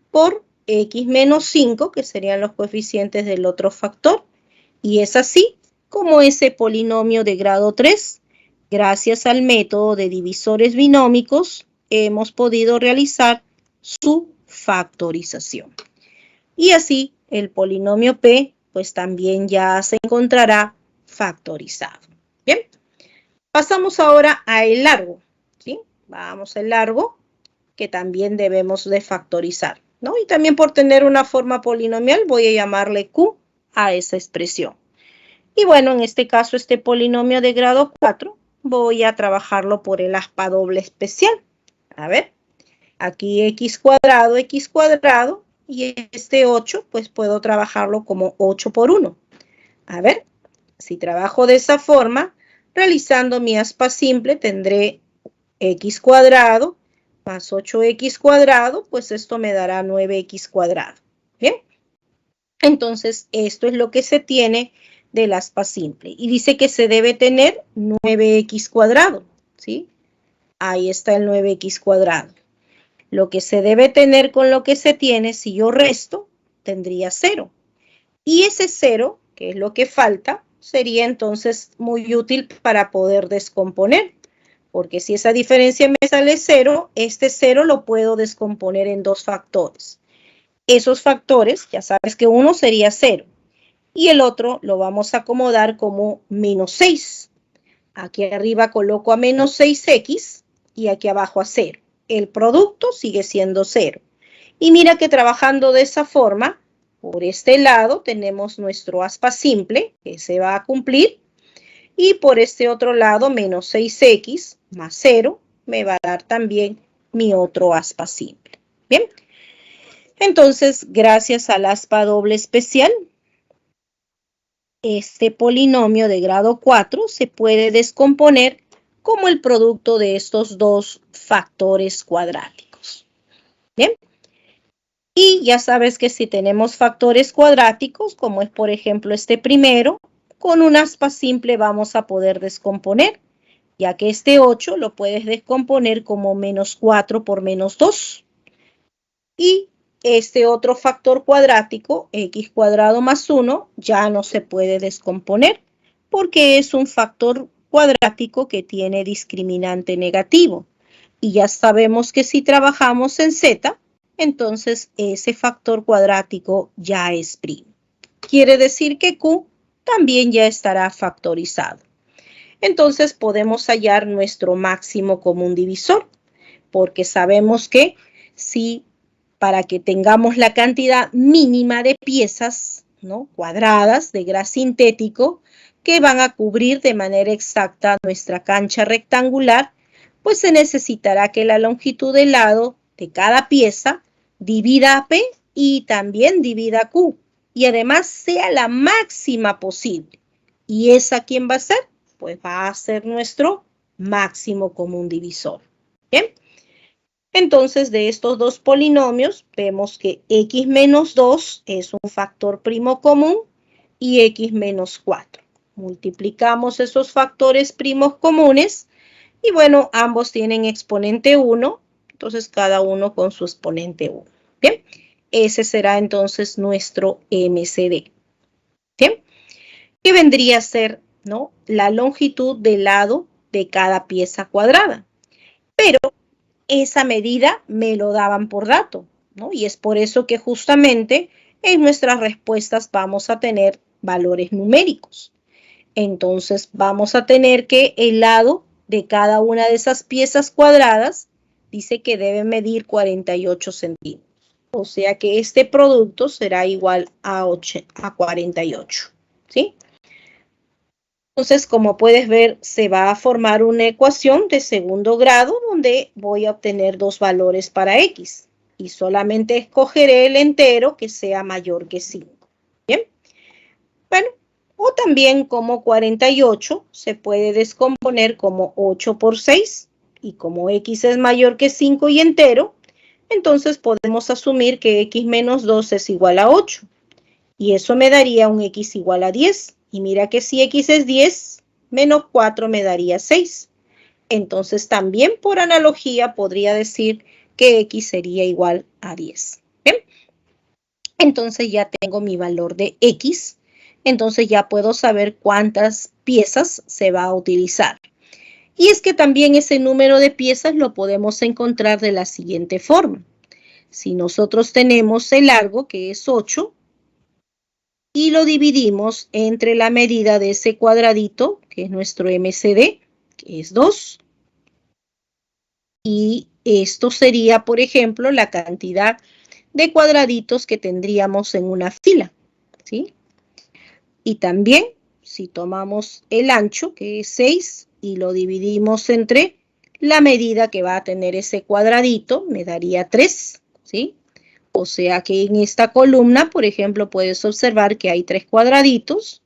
por x menos 5, que serían los coeficientes del otro factor. Y es así como ese polinomio de grado 3, gracias al método de divisores binómicos, hemos podido realizar su factorización. Y así el polinomio P, pues también ya se encontrará factorizado. Bien, pasamos ahora a el largo, ¿sí? Vamos al largo, que también debemos de factorizar, ¿no? Y también por tener una forma polinomial voy a llamarle Q a esa expresión. Y bueno, en este caso, este polinomio de grado 4, voy a trabajarlo por el aspa doble especial. A ver, aquí x cuadrado, y este 8, pues puedo trabajarlo como 8 por 1. A ver, si trabajo de esa forma, realizando mi aspa simple, tendré x cuadrado más 8x cuadrado, pues esto me dará 9x cuadrado. Bien, entonces esto es lo que se tiene del aspa simple. Y dice que se debe tener 9x cuadrado, ¿sí? Ahí está el 9x cuadrado. Lo que se debe tener con lo que se tiene, si yo resto, tendría 0. Y ese 0, que es lo que falta, sería entonces muy útil para poder descomponer. Porque si esa diferencia me sale 0, este 0 lo puedo descomponer en dos factores. Esos factores, ya sabes que uno sería 0 y el otro lo vamos a acomodar como menos 6. Aquí arriba coloco a menos 6x y aquí abajo a 0. El producto sigue siendo 0. Y mira que trabajando de esa forma, por este lado tenemos nuestro aspa simple, que se va a cumplir. Y por este otro lado, menos 6x más 0, me va a dar también mi otro aspa simple. Bien. Entonces, gracias al aspa doble especial, este polinomio de grado 4 se puede descomponer como el producto de estos dos factores cuadráticos. Bien. Y ya sabes que si tenemos factores cuadráticos, como es por ejemplo este primero, con un aspa simple vamos a poder descomponer, ya que este 8 lo puedes descomponer como menos 4 por menos 2. Y este otro factor cuadrático, x cuadrado más 1, ya no se puede descomponer porque es un factor cuadrático que tiene discriminante negativo. Y ya sabemos que si trabajamos en z, entonces ese factor cuadrático ya es primo. Quiere decir que q también ya estará factorizado. Entonces podemos hallar nuestro máximo común divisor, porque sabemos que si para que tengamos la cantidad mínima de piezas, ¿no?, cuadradas de gras sintético que van a cubrir de manera exacta nuestra cancha rectangular, pues se necesitará que la longitud del lado de cada pieza divida a P y también divida a Q, y además sea la máxima posible. ¿Y esa quién va a ser? Pues va a ser nuestro máximo común divisor. Bien. Entonces, de estos dos polinomios, vemos que x menos 2 es un factor primo común y x menos 4. Multiplicamos esos factores primos comunes y bueno, ambos tienen exponente 1, entonces cada uno con su exponente 1. Bien, ese será entonces nuestro MCD. Bien, que vendría a ser, ¿no?, la longitud del lado de cada pieza cuadrada. Pero esa medida me lo daban por dato, ¿no? Y es por eso que justamente en nuestras respuestas vamos a tener valores numéricos. Entonces vamos a tener que el lado de cada una de esas piezas cuadradas dice que debe medir 48 centímetros. O sea que este producto será igual a 48, ¿sí? Entonces, como puedes ver, se va a formar una ecuación de segundo grado donde voy a obtener dos valores para x y solamente escogeré el entero que sea mayor que 5. Bien. Bueno, o también como 48 se puede descomponer como 8 por 6 y como x es mayor que 5 y entero, entonces podemos asumir que x menos 2 es igual a 8 y eso me daría un x igual a 10. Y mira que si x es 10, menos 4 me daría 6. Entonces también por analogía podría decir que x sería igual a 10. ¿Bien? Entonces ya tengo mi valor de x. Entonces ya puedo saber cuántas piezas se va a utilizar. Y es que también ese número de piezas lo podemos encontrar de la siguiente forma. Si nosotros tenemos el largo, que es 8, y lo dividimos entre la medida de ese cuadradito, que es nuestro MCD, que es 2. Y esto sería, por ejemplo, la cantidad de cuadraditos que tendríamos en una fila, ¿sí? Y también, si tomamos el ancho, que es 6, y lo dividimos entre la medida que va a tener ese cuadradito, me daría 3, ¿sí? O sea que en esta columna, por ejemplo, puedes observar que hay 3 cuadraditos.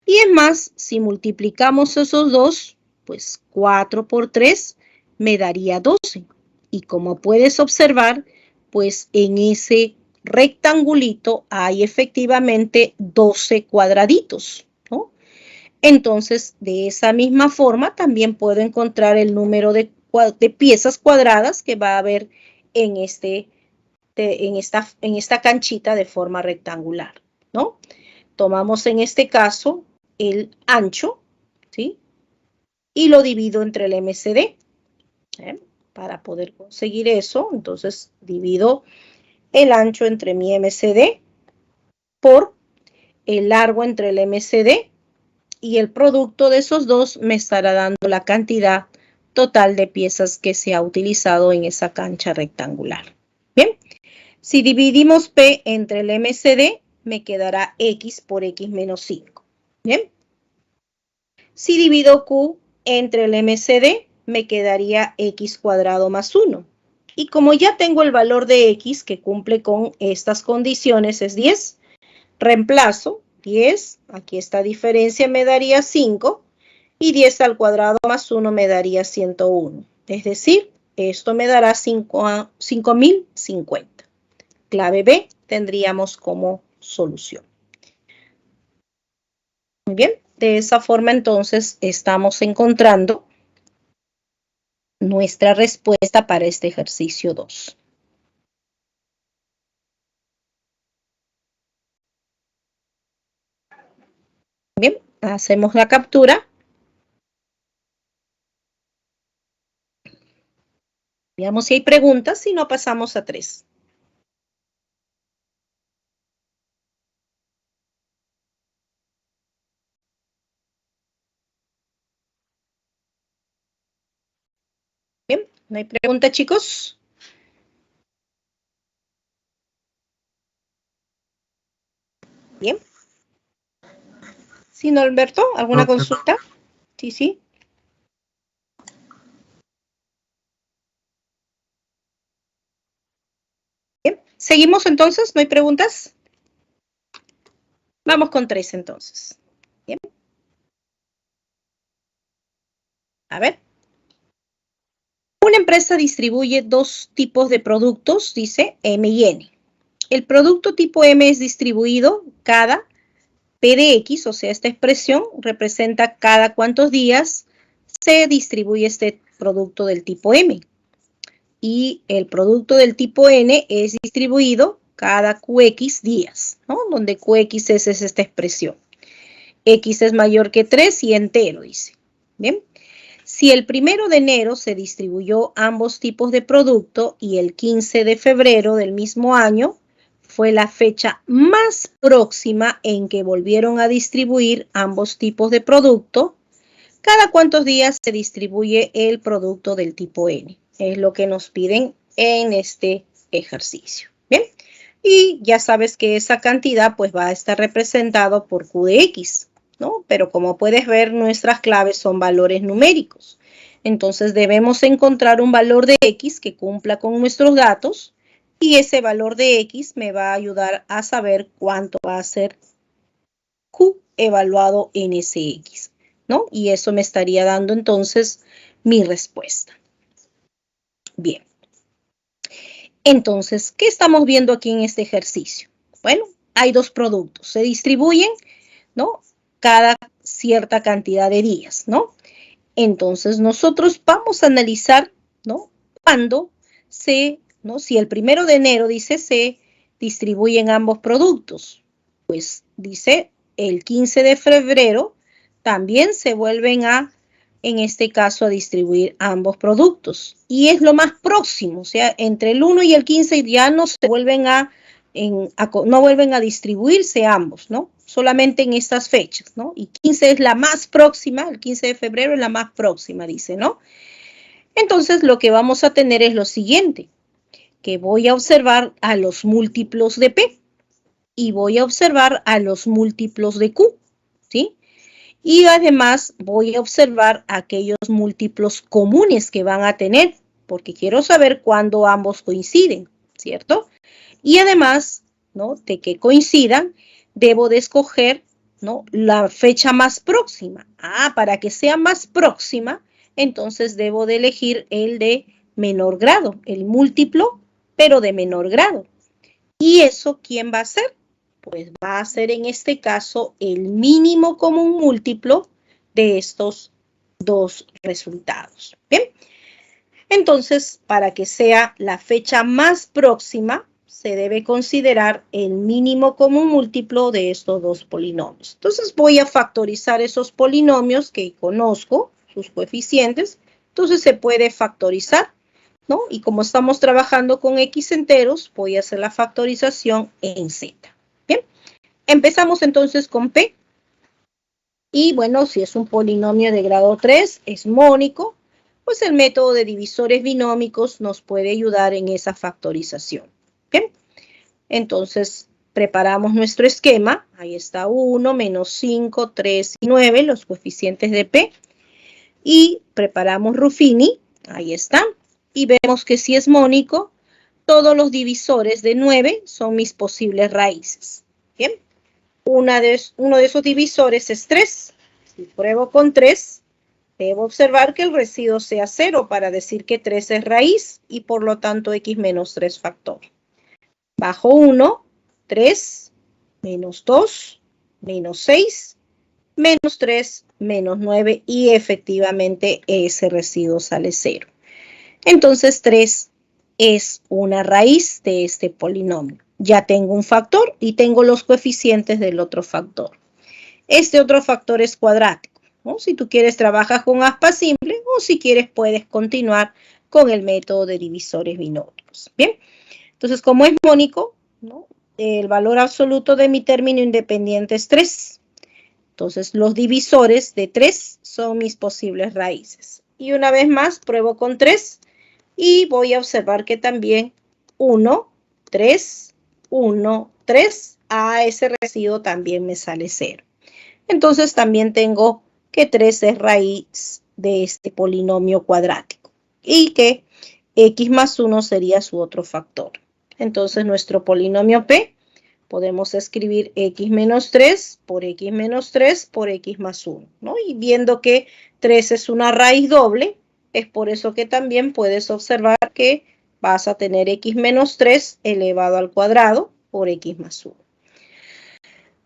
Y es más, si multiplicamos esos dos, pues 4 por 3 me daría 12. Y como puedes observar, pues en ese rectangulito hay efectivamente 12 cuadraditos, ¿no? Entonces, de esa misma forma, también puedo encontrar el número de piezas cuadradas que va a haber en, en esta canchita de forma rectangular, ¿no? Tomamos en este caso el ancho, ¿sí? Y lo divido entre el MCD. Para poder conseguir eso, entonces divido el ancho entre mi MCD por el largo entre el MCD y el producto de esos dos me estará dando la cantidad total de piezas que se ha utilizado en esa cancha rectangular. Bien, si dividimos P entre el MCD, me quedará X por X menos 5. Bien, si divido Q entre el MCD, me quedaría X cuadrado más 1. Y como ya tengo el valor de X que cumple con estas condiciones, es 10, reemplazo 10, aquí esta diferencia me daría 5, y 10 al cuadrado más 1 me daría 101. Es decir, esto me dará 5050. Clave B tendríamos como solución. Muy bien, de esa forma entonces estamos encontrando nuestra respuesta para este ejercicio 2. Bien, hacemos la captura. Veamos si hay preguntas, si no pasamos a 3. Bien, ¿no hay pregunta, chicos? Bien. ¿Sí, Norberto? ¿Alguna consulta? Sí, sí. Bien, ¿seguimos entonces? ¿No hay preguntas? Vamos con 3 entonces. Bien. A ver. Una empresa distribuye dos tipos de productos, dice M y N. El producto tipo M es distribuido cada P de X, o sea, esta expresión representa cada cuántos días se distribuye este producto del tipo M. Y el producto del tipo N es distribuido cada QX días, ¿no? Donde QX es esta expresión. X es mayor que 3 y entero, dice. Bien. Si el 1 de enero se distribuyó ambos tipos de producto y el 15 de febrero del mismo año fue la fecha más próxima en que volvieron a distribuir ambos tipos de producto, ¿cada cuántos días se distribuye el producto del tipo N? Es lo que nos piden en este ejercicio. Bien, y ya sabes que esa cantidad pues va a estar representado por Q de X, ¿no? Pero como puedes ver, nuestras claves son valores numéricos. Entonces debemos encontrar un valor de X que cumpla con nuestros datos y ese valor de X me va a ayudar a saber cuánto va a ser Q evaluado en ese X, ¿no? Y eso me estaría dando entonces mi respuesta. Bien. Entonces, ¿qué estamos viendo aquí en este ejercicio? Bueno, hay dos productos. Se distribuyen, ¿no? Cada cierta cantidad de días, ¿no? Entonces, nosotros vamos a analizar, ¿no? Cuándo ¿no? Si el 1 de enero, dice, se distribuyen ambos productos. Pues, dice, el 15 de febrero también se vuelven en este caso, a distribuir ambos productos. Y es lo más próximo, o sea, entre el 1 y el 15 ya no se vuelven no vuelven a distribuirse ambos, ¿no? Solamente en estas fechas, ¿no? Y 15 es la más próxima, el 15 de febrero es la más próxima, dice, ¿no? Entonces, lo que vamos a tener es lo siguiente, que voy a observar a los múltiplos de P y voy a observar a los múltiplos de Q, ¿sí? Y además voy a observar aquellos múltiplos comunes que van a tener, porque quiero saber cuándo ambos coinciden, ¿cierto? Y además, ¿no? De que coincidan, debo de escoger, ¿no? La fecha más próxima. Para que sea más próxima, entonces debo de elegir el de menor grado, el múltiplo, pero de menor grado. ¿Y eso quién va a ser? Pues va a ser en este caso el mínimo común múltiplo de estos dos resultados. Bien, entonces, para que sea la fecha más próxima, se debe considerar el mínimo común múltiplo de estos dos polinomios. Entonces, voy a factorizar esos polinomios que conozco, sus coeficientes. Entonces, se puede factorizar, ¿no? Y como estamos trabajando con x enteros, voy a hacer la factorización en z. Bien, empezamos entonces con p. Y bueno, si es un polinomio de grado 3, es mónico, pues el método de divisores binómicos nos puede ayudar en esa factorización. Bien, entonces preparamos nuestro esquema. Ahí está 1, menos 5, 3 y 9, los coeficientes de p. Y preparamos Ruffini, ahí está. Y vemos que si es mónico, todos los divisores de 9 son mis posibles raíces. Bien, uno de esos divisores es 3. Si pruebo con 3, debo observar que el residuo sea 0 para decir que 3 es raíz y por lo tanto x menos 3 factor. Bajo 1, 3, menos 2, menos 6, menos 3, menos 9 y efectivamente ese residuo sale 0. Entonces 3 es una raíz de este polinomio. Ya tengo un factor y tengo los coeficientes del otro factor. Este otro factor es cuadrático, ¿no? Si tú quieres, trabajas con aspa simple o si quieres, puedes continuar con el método de divisores binómicos. Bien, entonces como es mónico, ¿no? El valor absoluto de mi término independiente es 3. Entonces los divisores de 3 son mis posibles raíces. Y una vez más, pruebo con 3 y voy a observar que también 1, 3, 1, 3, a ese residuo también me sale 0. Entonces también tengo que 3 es raíz de este polinomio cuadrático y que x más 1 sería su otro factor. Entonces nuestro polinomio p podemos escribir x menos 3 por x menos 3 por x más 1, ¿no? Y viendo que 3 es una raíz doble, es por eso que también puedes observar que vas a tener x menos 3 elevado al cuadrado por x más 1.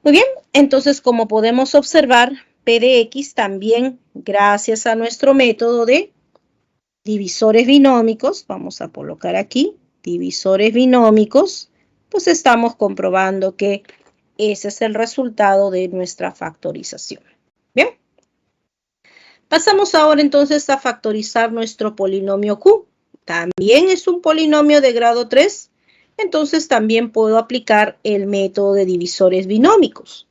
Muy bien, entonces como podemos observar, p de x también, gracias a nuestro método de divisores binómicos, vamos a colocar aquí, divisores binómicos, pues estamos comprobando que ese es el resultado de nuestra factorización. Bien, pasamos ahora entonces a factorizar nuestro polinomio q. También es un polinomio de grado 3, entonces también puedo aplicar el método de divisores binómicos.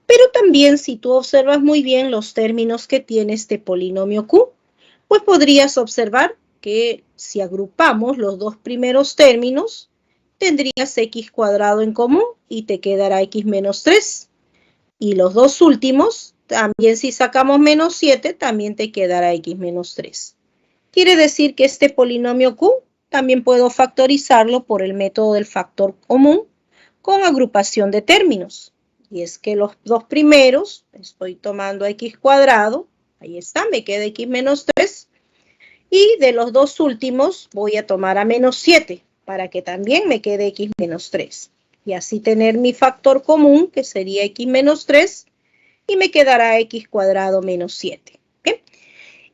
Pero también si tú observas muy bien los términos que tiene este polinomio q, pues podrías observar que si agrupamos los dos primeros términos, tendrías x cuadrado en común y te quedará x menos 3. Y los dos últimos, también si sacamos menos 7, también te quedará x menos 3. Quiere decir que este polinomio q también puedo factorizarlo por el método del factor común con agrupación de términos. Y es que los dos primeros, estoy tomando x cuadrado, ahí está, me queda x menos 3. Y de los dos últimos voy a tomar a menos 7 para que también me quede x menos 3. Y así tener mi factor común, que sería x menos 3, y me quedará x cuadrado menos 7. ¿Bien?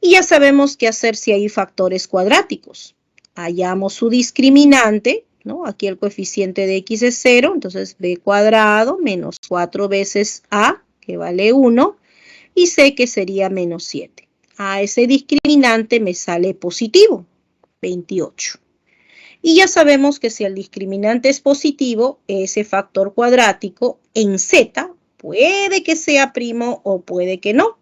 Y ya sabemos qué hacer si hay factores cuadráticos. Hallamos su discriminante, ¿no? Aquí el coeficiente de x es 0, entonces b cuadrado menos 4 veces a, que vale 1, y c que sería menos 7. A ese discriminante me sale positivo, 28. Y ya sabemos que si el discriminante es positivo, ese factor cuadrático en z puede que sea primo o puede que no.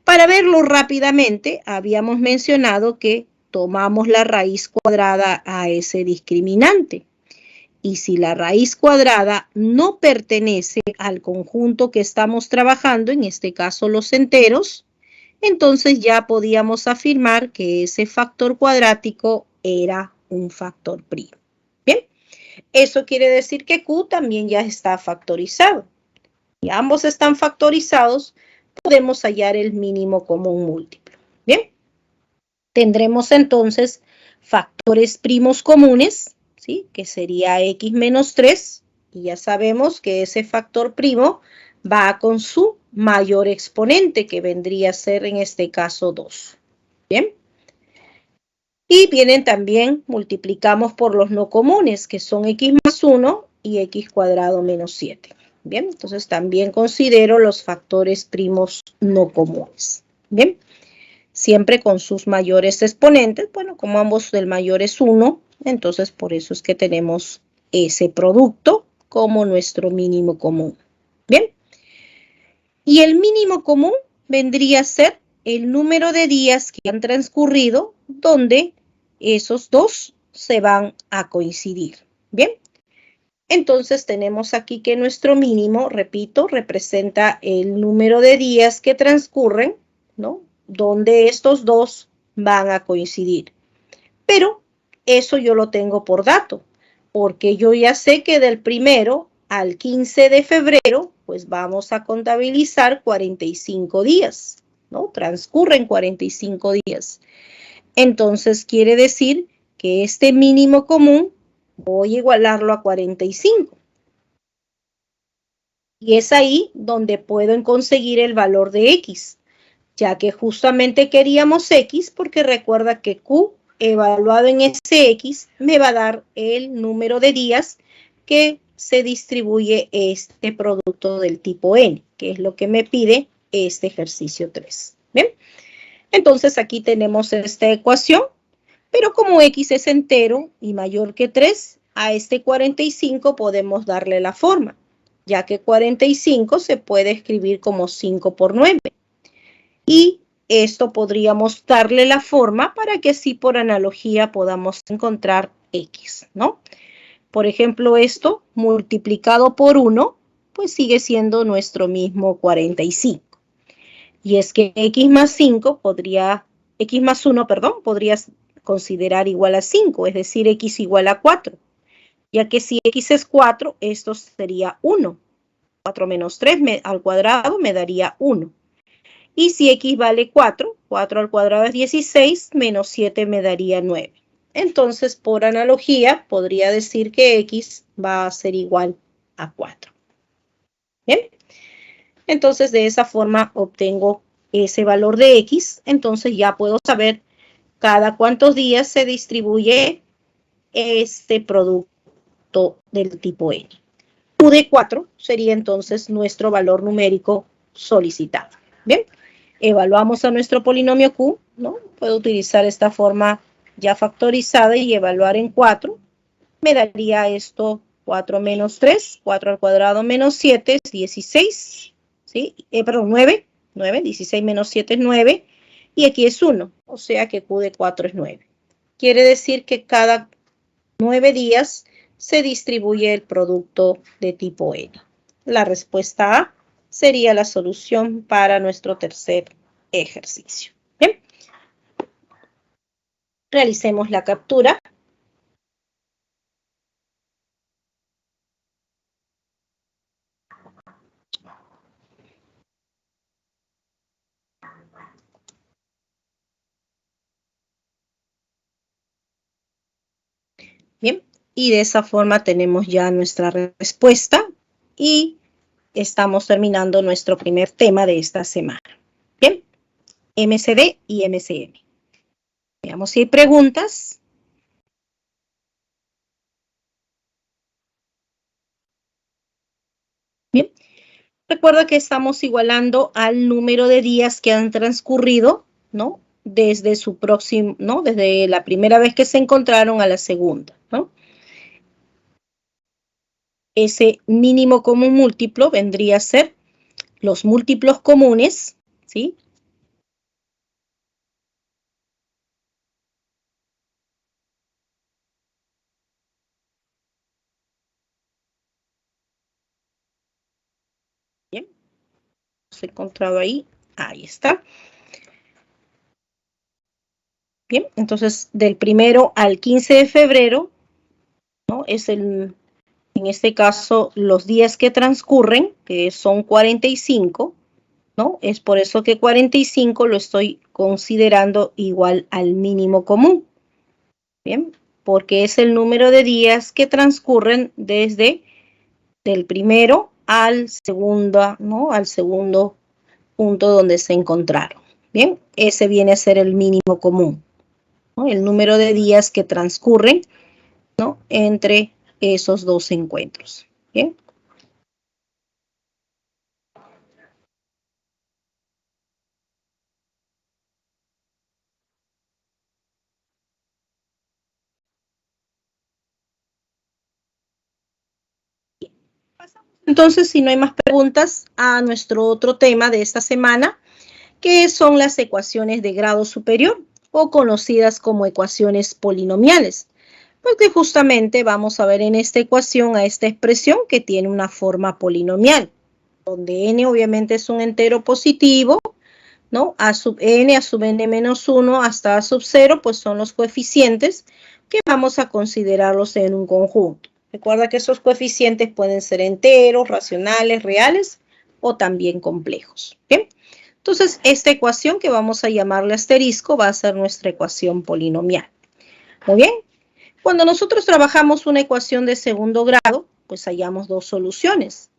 Para verlo rápidamente, habíamos mencionado que tomamos la raíz cuadrada a ese discriminante. Y si la raíz cuadrada no pertenece al conjunto que estamos trabajando, en este caso los enteros, entonces ya podíamos afirmar que ese factor cuadrático era un factor primo. Bien, eso quiere decir que q también ya está factorizado. Y ambos están factorizados, podemos hallar el mínimo común múltiplo. Bien, tendremos entonces factores primos comunes, ¿sí? Que sería x menos 3, y ya sabemos que ese factor primo va con su mayor exponente, que vendría a ser en este caso 2. Bien. Y vienen también, multiplicamos por los no comunes, que son x más 1 y x cuadrado menos 7. Bien, entonces también considero los factores primos no comunes. Bien, siempre con sus mayores exponentes. Bueno, como ambos del mayor es 1, entonces por eso es que tenemos ese producto como nuestro mínimo común. Bien, y el mínimo común vendría a ser el número de días que han transcurrido donde esos dos se van a coincidir. Bien, entonces tenemos aquí que nuestro mínimo, repito, representa el número de días que transcurren, ¿no? Donde estos dos van a coincidir. Pero eso yo lo tengo por dato, porque yo ya sé que del 1 al 15 de febrero, pues vamos a contabilizar 45 días, ¿no? Transcurren 45 días. Entonces quiere decir que este mínimo común voy a igualarlo a 45. Y es ahí donde puedo conseguir el valor de X, ya que justamente queríamos X porque recuerda que Q evaluado en ese X me va a dar el número de días que se distribuye este producto del tipo N, que es lo que me pide este ejercicio 3. ¿Bien? Entonces aquí tenemos esta ecuación, pero como X es entero y mayor que 3, a este 45 podemos darle la forma, ya que 45 se puede escribir como 5 por 9. Y esto podríamos darle la forma para que así por analogía podamos encontrar X, ¿no? Por ejemplo, esto multiplicado por 1, pues sigue siendo nuestro mismo 45. Y es que X más 5 podría, X más 1, perdón, podría considerar igual a 5, es decir, X igual a 4. Ya que si X es 4, esto sería 1. 4 menos 3 al cuadrado me daría 1. Y si X vale 4, 4 al cuadrado es 16, menos 7 me daría 9. Entonces, por analogía, podría decir que X va a ser igual a 4. ¿Bien? Entonces, de esa forma obtengo ese valor de X. Entonces, ya puedo saber cada cuántos días se distribuye este producto del tipo N. Q de 4 sería entonces nuestro valor numérico solicitado. Bien, evaluamos a nuestro polinomio Q, ¿no? Puedo utilizar esta forma ya factorizada y evaluar en 4. Me daría esto 4 menos 3, 4 al cuadrado menos 7 es 16, ¿sí? Perdón, 9, 16 menos 7 es 9, y aquí es 1, o sea que Q de 4 es 9. Quiere decir que cada 9 días se distribuye el producto de tipo N. La respuesta A sería la solución para nuestro tercer ejercicio. Bien. Realicemos la captura. Bien, y de esa forma tenemos ya nuestra respuesta y estamos terminando nuestro primer tema de esta semana. Bien, MCD y MCM. Veamos si hay preguntas. Bien, recuerda que estamos igualando al número de días que han transcurrido, ¿no? Desde su próximo, ¿no? Desde la primera vez que se encontraron a la segunda, ¿no? Ese mínimo común múltiplo vendría a ser los múltiplos comunes, ¿sí? Bien, se ha encontrado ahí, ahí está. Bien, entonces del 1 al 15 de febrero, ¿no? Es en este caso los días que transcurren, que son 45, ¿no? Es por eso que 45 lo estoy considerando igual al mínimo común. Bien, porque es el número de días que transcurren desde del 1 al segundo, ¿no? Al segundo punto donde se encontraron. Bien, ese viene a ser el mínimo común, ¿no? El número de días que transcurren, ¿no?, entre esos dos encuentros. Bien. Entonces, si no hay más preguntas, a nuestro otro tema de esta semana, que son las ecuaciones de grado superior, o conocidas como ecuaciones polinomiales. Porque justamente vamos a ver en esta ecuación a esta expresión que tiene una forma polinomial, donde n obviamente es un entero positivo, ¿no? A sub n menos 1 hasta a sub 0, pues son los coeficientes que vamos a considerarlos en un conjunto. Recuerda que esos coeficientes pueden ser enteros, racionales, reales o también complejos. ¿Bien? Entonces, esta ecuación que vamos a llamarle asterisco va a ser nuestra ecuación polinomial. Muy bien. Cuando nosotros trabajamos una ecuación de segundo grado, pues hallamos dos soluciones.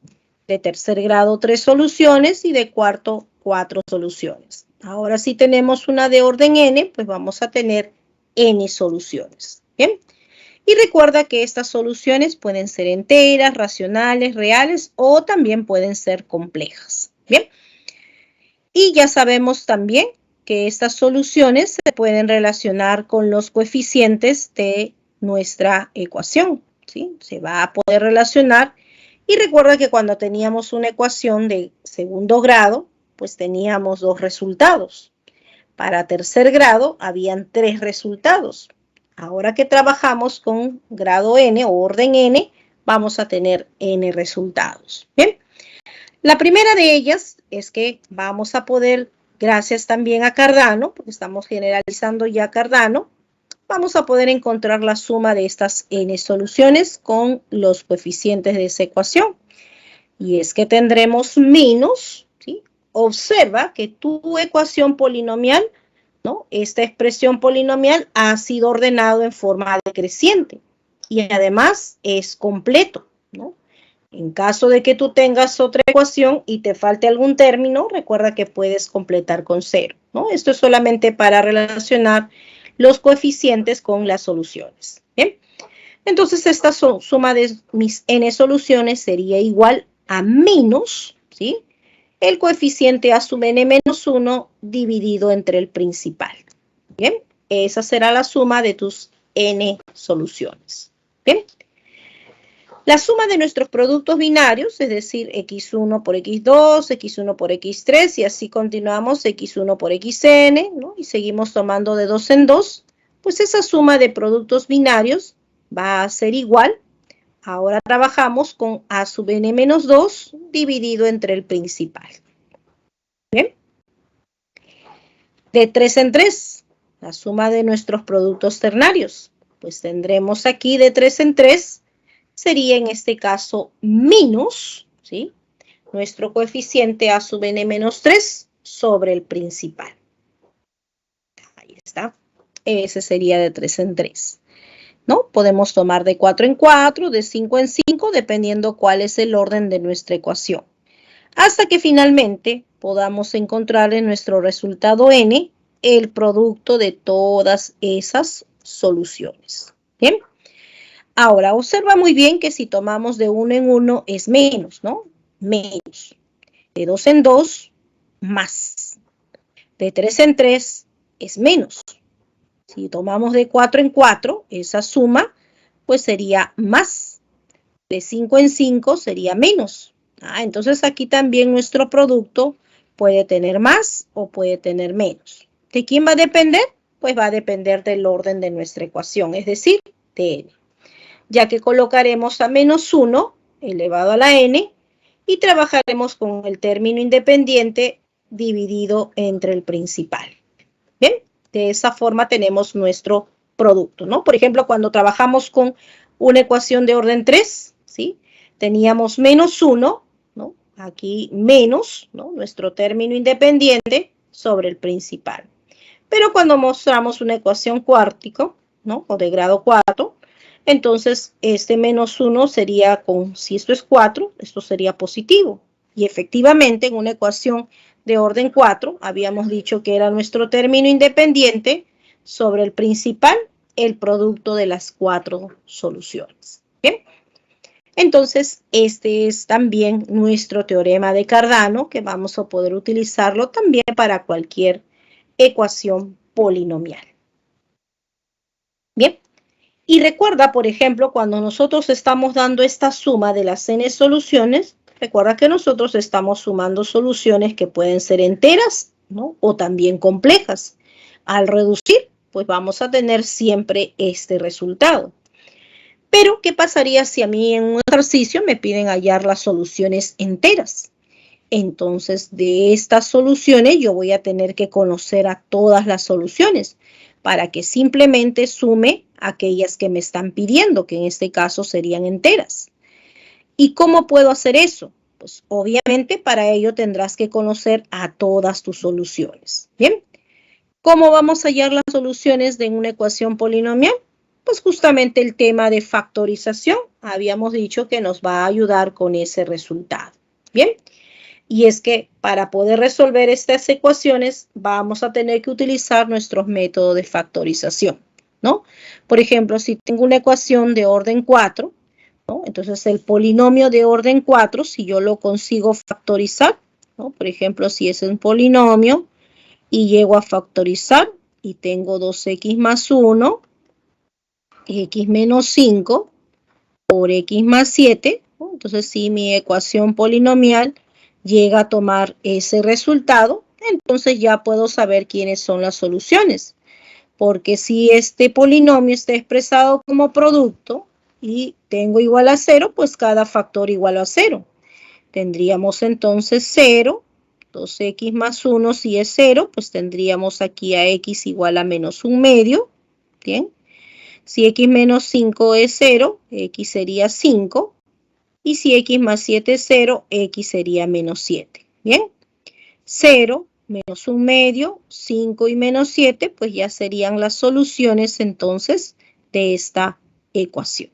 De tercer grado, 3 soluciones y de cuarto, 4 soluciones. Ahora, si tenemos una de orden n, pues vamos a tener n soluciones. ¿Bien? Y recuerda que estas soluciones pueden ser enteras, racionales, reales o también pueden ser complejas. ¿Bien? Y ya sabemos también que estas soluciones se pueden relacionar con los coeficientes de nuestra ecuación, ¿sí? Se va a poder relacionar. Y recuerda que cuando teníamos una ecuación de segundo grado, pues teníamos dos resultados. Para tercer grado habían 3 resultados. Ahora que trabajamos con grado n o orden n, vamos a tener n resultados. ¿Bien? La primera de ellas es que vamos a poder, gracias también a Cardano, porque estamos generalizando ya Cardano, vamos a poder encontrar la suma de estas n soluciones con los coeficientes de esa ecuación. Y es que tendremos menos, ¿sí? Observa que tu ecuación polinomial, ¿no?, esta expresión polinomial ha sido ordenado en forma decreciente y además es completo, ¿no? En caso de que tú tengas otra ecuación y te falte algún término, recuerda que puedes completar con 0, ¿no? Esto es solamente para relacionar los coeficientes con las soluciones. ¿Bien? Entonces, esta suma de mis n soluciones sería igual a menos, ¿sí?, el coeficiente a sub n menos 1 dividido entre el principal. Bien, esa será la suma de tus n soluciones. Bien. La suma de nuestros productos binarios, es decir, x1 por x2, x1 por x3, y así continuamos, x1 por xn, ¿no?, y seguimos tomando de 2 en 2, pues esa suma de productos binarios va a ser igual. Ahora trabajamos con a sub n menos 2 dividido entre el principal. Bien. De 3 en 3, la suma de nuestros productos ternarios. Pues tendremos aquí de 3 en 3, sería en este caso menos, ¿sí?, nuestro coeficiente a sub n menos 3 sobre el principal. Ahí está. Ese sería de 3 en 3. ¿No? Podemos tomar de 4 en 4, de 5 en 5, dependiendo cuál es el orden de nuestra ecuación. Hasta que finalmente podamos encontrar en nuestro resultado n el producto de todas esas soluciones. ¿Bien? Ahora, observa muy bien que si tomamos de 1 en 1 es menos, ¿no? Menos. De 2 en 2, más. De 3 en 3 es menos. Si tomamos de 4 en 4, esa suma, pues sería más. De 5 en 5 sería menos. Entonces aquí también nuestro producto puede tener más o puede tener menos. ¿De quién va a depender? Pues va a depender del orden de nuestra ecuación, es decir, de n. Ya que colocaremos a menos 1 elevado a la n y trabajaremos con el término independiente dividido entre el principal. Bien, de esa forma tenemos nuestro producto, ¿no? Por ejemplo, cuando trabajamos con una ecuación de orden 3, ¿sí?, teníamos menos 1, ¿no?, aquí menos, ¿no?, nuestro término independiente sobre el principal. Pero cuando mostramos una ecuación cuártico, ¿no?, o de grado 4, entonces este menos 1 sería si esto es 4, esto sería positivo. Y efectivamente en una ecuación de orden 4, habíamos dicho que era nuestro término independiente sobre el principal, el producto de las 4 soluciones. ¿Bien? Entonces, este es también nuestro teorema de Cardano, que vamos a poder utilizarlo también para cualquier ecuación polinomial. Bien, y recuerda, por ejemplo, cuando nosotros estamos dando esta suma de las n soluciones, recuerda que nosotros estamos sumando soluciones que pueden ser enteras, ¿no? O también complejas. Al reducir, pues vamos a tener siempre este resultado. Pero, ¿qué pasaría si a mí en un ejercicio me piden hallar las soluciones enteras? Entonces, de estas soluciones yo voy a tener que conocer a todas las soluciones para que simplemente sume aquellas que me están pidiendo, que en este caso serían enteras. ¿Y cómo puedo hacer eso? Pues obviamente para ello tendrás que conocer a todas tus soluciones. ¿Bien? ¿Cómo vamos a hallar las soluciones de una ecuación polinomial? Pues justamente el tema de factorización. Habíamos dicho que nos va a ayudar con ese resultado. ¿Bien? Y es que para poder resolver estas ecuaciones vamos a tener que utilizar nuestros métodos de factorización, ¿no? Por ejemplo, si tengo una ecuación de orden 4, ¿no? Entonces el polinomio de orden 4, si yo lo consigo factorizar, ¿no? Por ejemplo, si es un polinomio y llego a factorizar y tengo 2x más 1, x menos 5 por x más 7, ¿no? Entonces si mi ecuación polinomial llega a tomar ese resultado, entonces ya puedo saber quiénes son las soluciones. Porque si este polinomio está expresado como producto y tengo igual a 0, pues cada factor igual a 0. Tendríamos entonces 0, 2x más 1 si es 0, pues tendríamos aquí a x igual a menos 1/2. Bien. Si x menos 5 es 0, x sería 5. Y si x más 7 es 0, x sería menos 7. Bien. 0 menos 1/2, 5 y menos 7, pues ya serían las soluciones entonces de esta ecuación.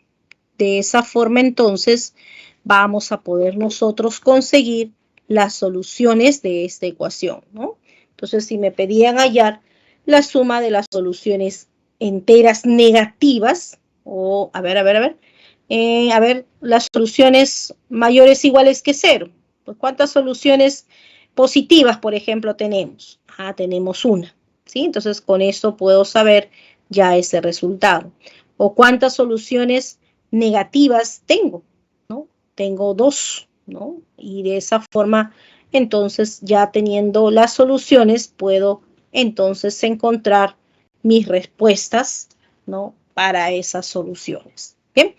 De esa forma entonces vamos a poder nosotros conseguir las soluciones de esta ecuación, ¿no? Entonces si me pedían hallar la suma de las soluciones enteras negativas, o a ver, las soluciones mayores o iguales que 0. Pues ¿cuántas soluciones positivas, por ejemplo, tenemos? Tenemos una, ¿sí? Entonces, con eso puedo saber ya ese resultado. O cuántas soluciones negativas tengo, ¿no? Tengo 2, ¿no? Y de esa forma, entonces, ya teniendo las soluciones, puedo entonces encontrar mis respuestas, ¿no? Para esas soluciones. Bien.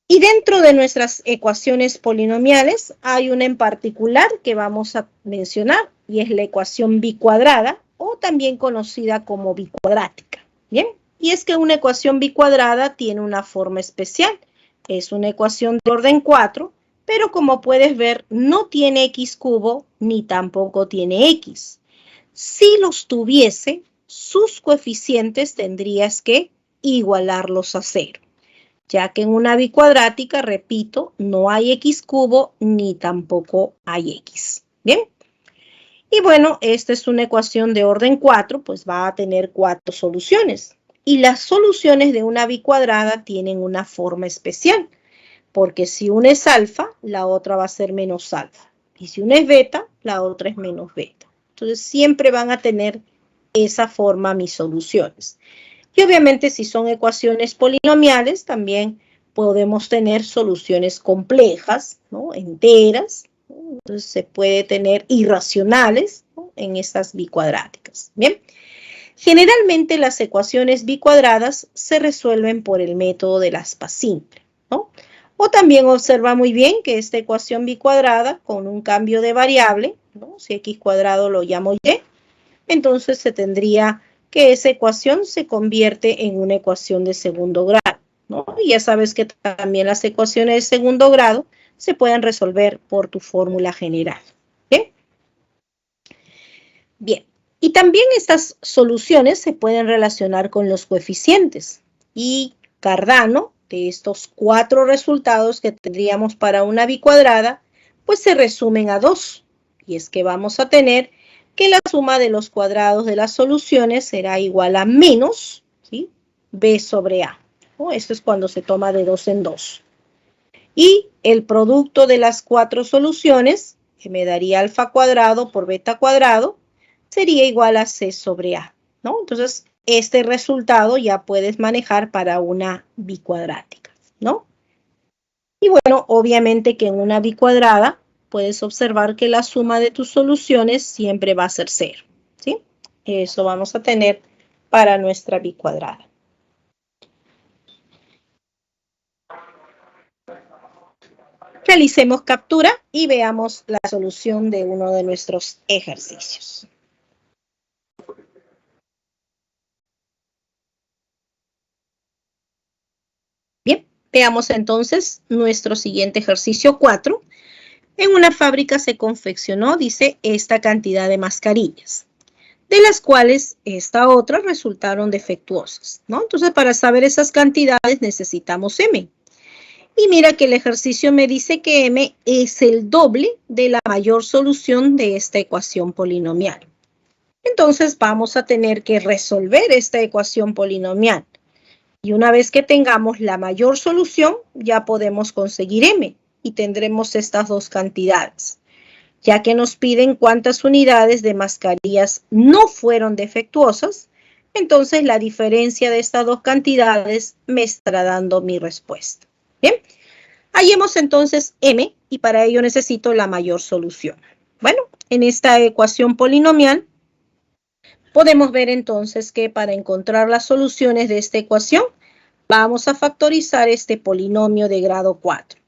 Y dentro de nuestras ecuaciones polinomiales hay una en particular que vamos a mencionar y es la ecuación bicuadrada o también conocida como bicuadrática. Bien, y es que una ecuación bicuadrada tiene una forma especial. Es una ecuación de orden 4, pero como puedes ver no tiene x cubo ni tampoco tiene x. Si los tuviese, sus coeficientes tendrías que igualarlos a 0. Ya que en una bicuadrática, repito, no hay x cubo ni tampoco hay x. ¿Bien? Y bueno, esta es una ecuación de orden 4, pues va a tener 4 soluciones. Y las soluciones de una bicuadrada tienen una forma especial, porque si una es alfa, la otra va a ser menos alfa. Y si una es beta, la otra es menos beta. Entonces siempre van a tener esa forma mis soluciones. Y obviamente si son ecuaciones polinomiales, también podemos tener soluciones complejas, ¿no? Enteras, ¿no? Entonces se puede tener irracionales, ¿no? En estas bicuadráticas. Bien. Generalmente las ecuaciones bicuadradas se resuelven por el método del aspa simple, ¿no? O también observa muy bien que esta ecuación bicuadrada con un cambio de variable, ¿no? Si x cuadrado lo llamo y, entonces se tendría que esa ecuación se convierte en una ecuación de segundo grado, ¿no? Y ya sabes que también las ecuaciones de segundo grado se pueden resolver por tu fórmula general. ¿Bien? Bien. Y también estas soluciones se pueden relacionar con los coeficientes. Y Cardano, de estos 4 resultados que tendríamos para una bicuadrada, pues se resumen a 2. Y es que vamos a tener que la suma de los cuadrados de las soluciones será igual a menos, ¿sí?, b sobre a. Esto es cuando se toma de 2 en 2. Y el producto de las 4 soluciones, que me daría alfa cuadrado por beta cuadrado, sería igual a c sobre a, ¿no? Entonces, este resultado ya puedes manejar para una bicuadrática, ¿no? Y bueno, obviamente que en una bicuadrada puedes observar que la suma de tus soluciones siempre va a ser 0, ¿sí? Eso vamos a tener para nuestra bicuadrada. Realicemos captura y veamos la solución de uno de nuestros ejercicios. Bien, veamos entonces nuestro siguiente ejercicio 4. En una fábrica se confeccionó, dice, esta cantidad de mascarillas, de las cuales esta otra resultaron defectuosas, ¿no? Entonces, para saber esas cantidades necesitamos M. Y mira que el ejercicio me dice que M es el doble de la mayor solución de esta ecuación polinomial. Entonces, vamos a tener que resolver esta ecuación polinomial. Y una vez que tengamos la mayor solución, ya podemos conseguir M y tendremos estas dos cantidades, ya que nos piden cuántas unidades de mascarillas no fueron defectuosas. Entonces, la diferencia de estas dos cantidades me estará dando mi respuesta. Bien, hallemos entonces M y para ello necesito la mayor solución. Bueno, en esta ecuación polinomial podemos ver entonces que para encontrar las soluciones de esta ecuación vamos a factorizar este polinomio de grado 4.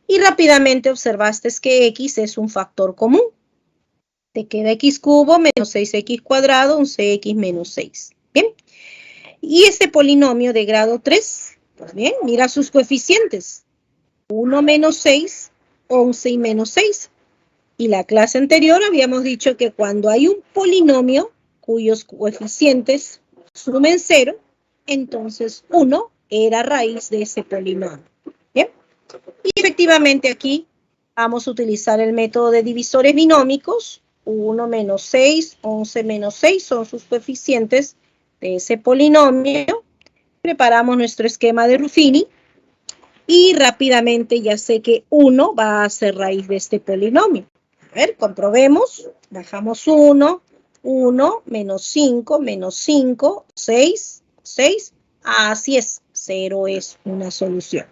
Y rápidamente observaste que x es un factor común. Te queda x cubo menos 6x cuadrado, un cx menos 6. Bien. Y este polinomio de grado 3, pues bien, mira sus coeficientes. 1 menos 6, 11 y menos 6. Y la clase anterior habíamos dicho que cuando hay un polinomio cuyos coeficientes sumen 0, entonces 1 era raíz de ese polinomio. Bien. Y efectivamente aquí vamos a utilizar el método de divisores binómicos. 1 menos 6, 11 menos 6 son sus coeficientes de ese polinomio. Preparamos nuestro esquema de Ruffini y rápidamente ya sé que 1 va a ser raíz de este polinomio. A ver, comprobemos. Bajamos 1, 1, menos 5, 6, 6. Así es, 0 es una solución.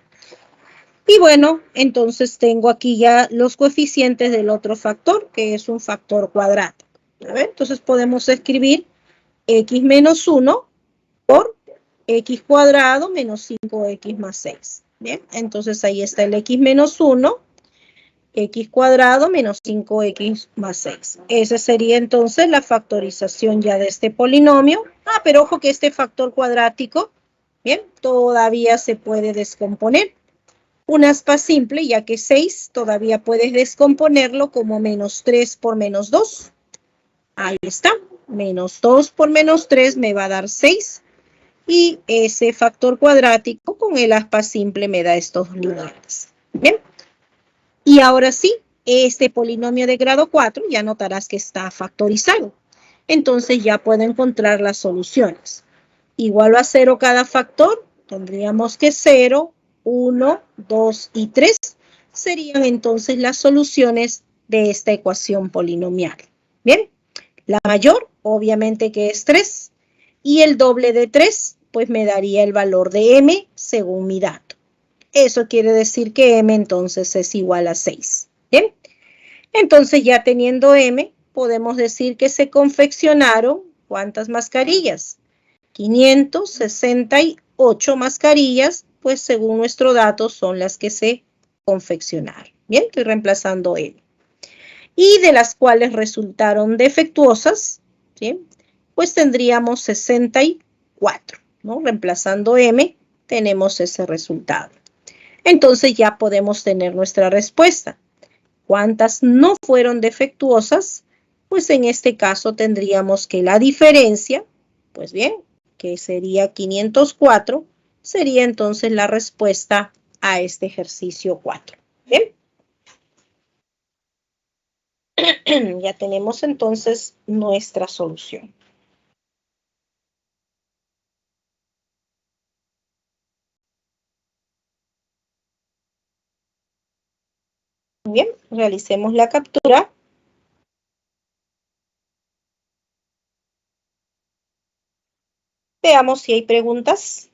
Y bueno, entonces tengo aquí ya los coeficientes del otro factor, que es un factor cuadrático. A ver, entonces podemos escribir x menos 1 por x cuadrado menos 5x más 6. Bien, entonces ahí está el x menos 1, x cuadrado menos 5x más 6. Esa sería entonces la factorización ya de este polinomio. Pero ojo que este factor cuadrático, bien, todavía se puede descomponer. Un aspa simple, ya que 6 todavía puedes descomponerlo como menos 3 por menos 2. Ahí está. Menos 2 por menos 3 me va a dar 6. Y ese factor cuadrático con el aspa simple me da estos lineales. Bien. Y ahora sí, este polinomio de grado 4 ya notarás que está factorizado. Entonces ya puedo encontrar las soluciones. Igual a 0 cada factor, tendríamos que 0, 1, 2 y 3 serían entonces las soluciones de esta ecuación polinomial. Bien, la mayor obviamente que es 3 y el doble de 3 pues me daría el valor de M según mi dato. Eso quiere decir que M entonces es igual a 6. Bien, entonces ya teniendo M podemos decir que se confeccionaron ¿cuántas mascarillas? 568 mascarillas, pues según nuestro dato son las que se confeccionaron. Bien, estoy reemplazando M. Y de las cuales resultaron defectuosas, ¿sí?, pues tendríamos 64, ¿no? Reemplazando M, tenemos ese resultado. Entonces ya podemos tener nuestra respuesta. ¿Cuántas no fueron defectuosas? Pues en este caso tendríamos que la diferencia, pues bien, que sería 504, sería entonces la respuesta a este ejercicio 4. ¿Bien? Ya tenemos entonces nuestra solución. Bien, realicemos la captura. Veamos si hay preguntas.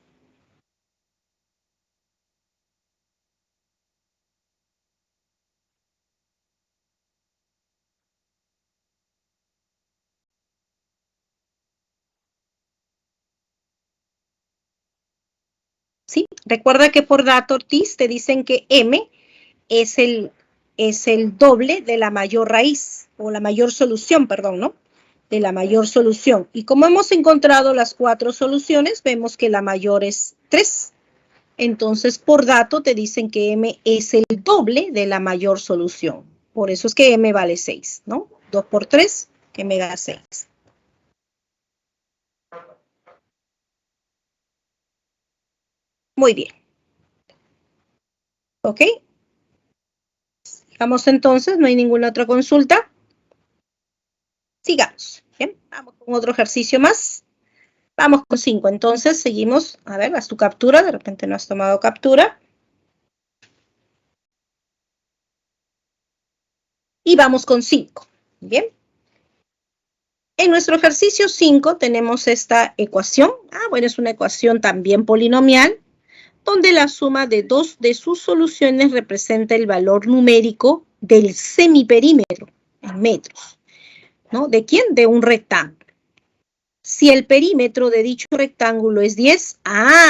¿Sí? Recuerda que por dato Ortiz te dicen que M es el doble de la mayor raíz, o la mayor solución, perdón, ¿no? De la mayor solución. Y como hemos encontrado las 4 soluciones, vemos que la mayor es 3. Entonces, por dato, te dicen que M es el doble de la mayor solución. Por eso es que M vale 6, ¿no? 2 por 3, que me da 6. Muy bien. ¿Ok? Sigamos entonces, no hay ninguna otra consulta. Sigamos. Bien, vamos con otro ejercicio más. Vamos con 5. Entonces, seguimos. A ver, haz tu captura. De repente no has tomado captura. Y vamos con 5. Bien. En nuestro ejercicio 5 tenemos esta ecuación. Bueno, es una ecuación también polinomial, donde la suma de 2 de sus soluciones representa el valor numérico del semiperímetro en metros. ¿No? ¿De quién? De un rectángulo. Si el perímetro de dicho rectángulo es 10,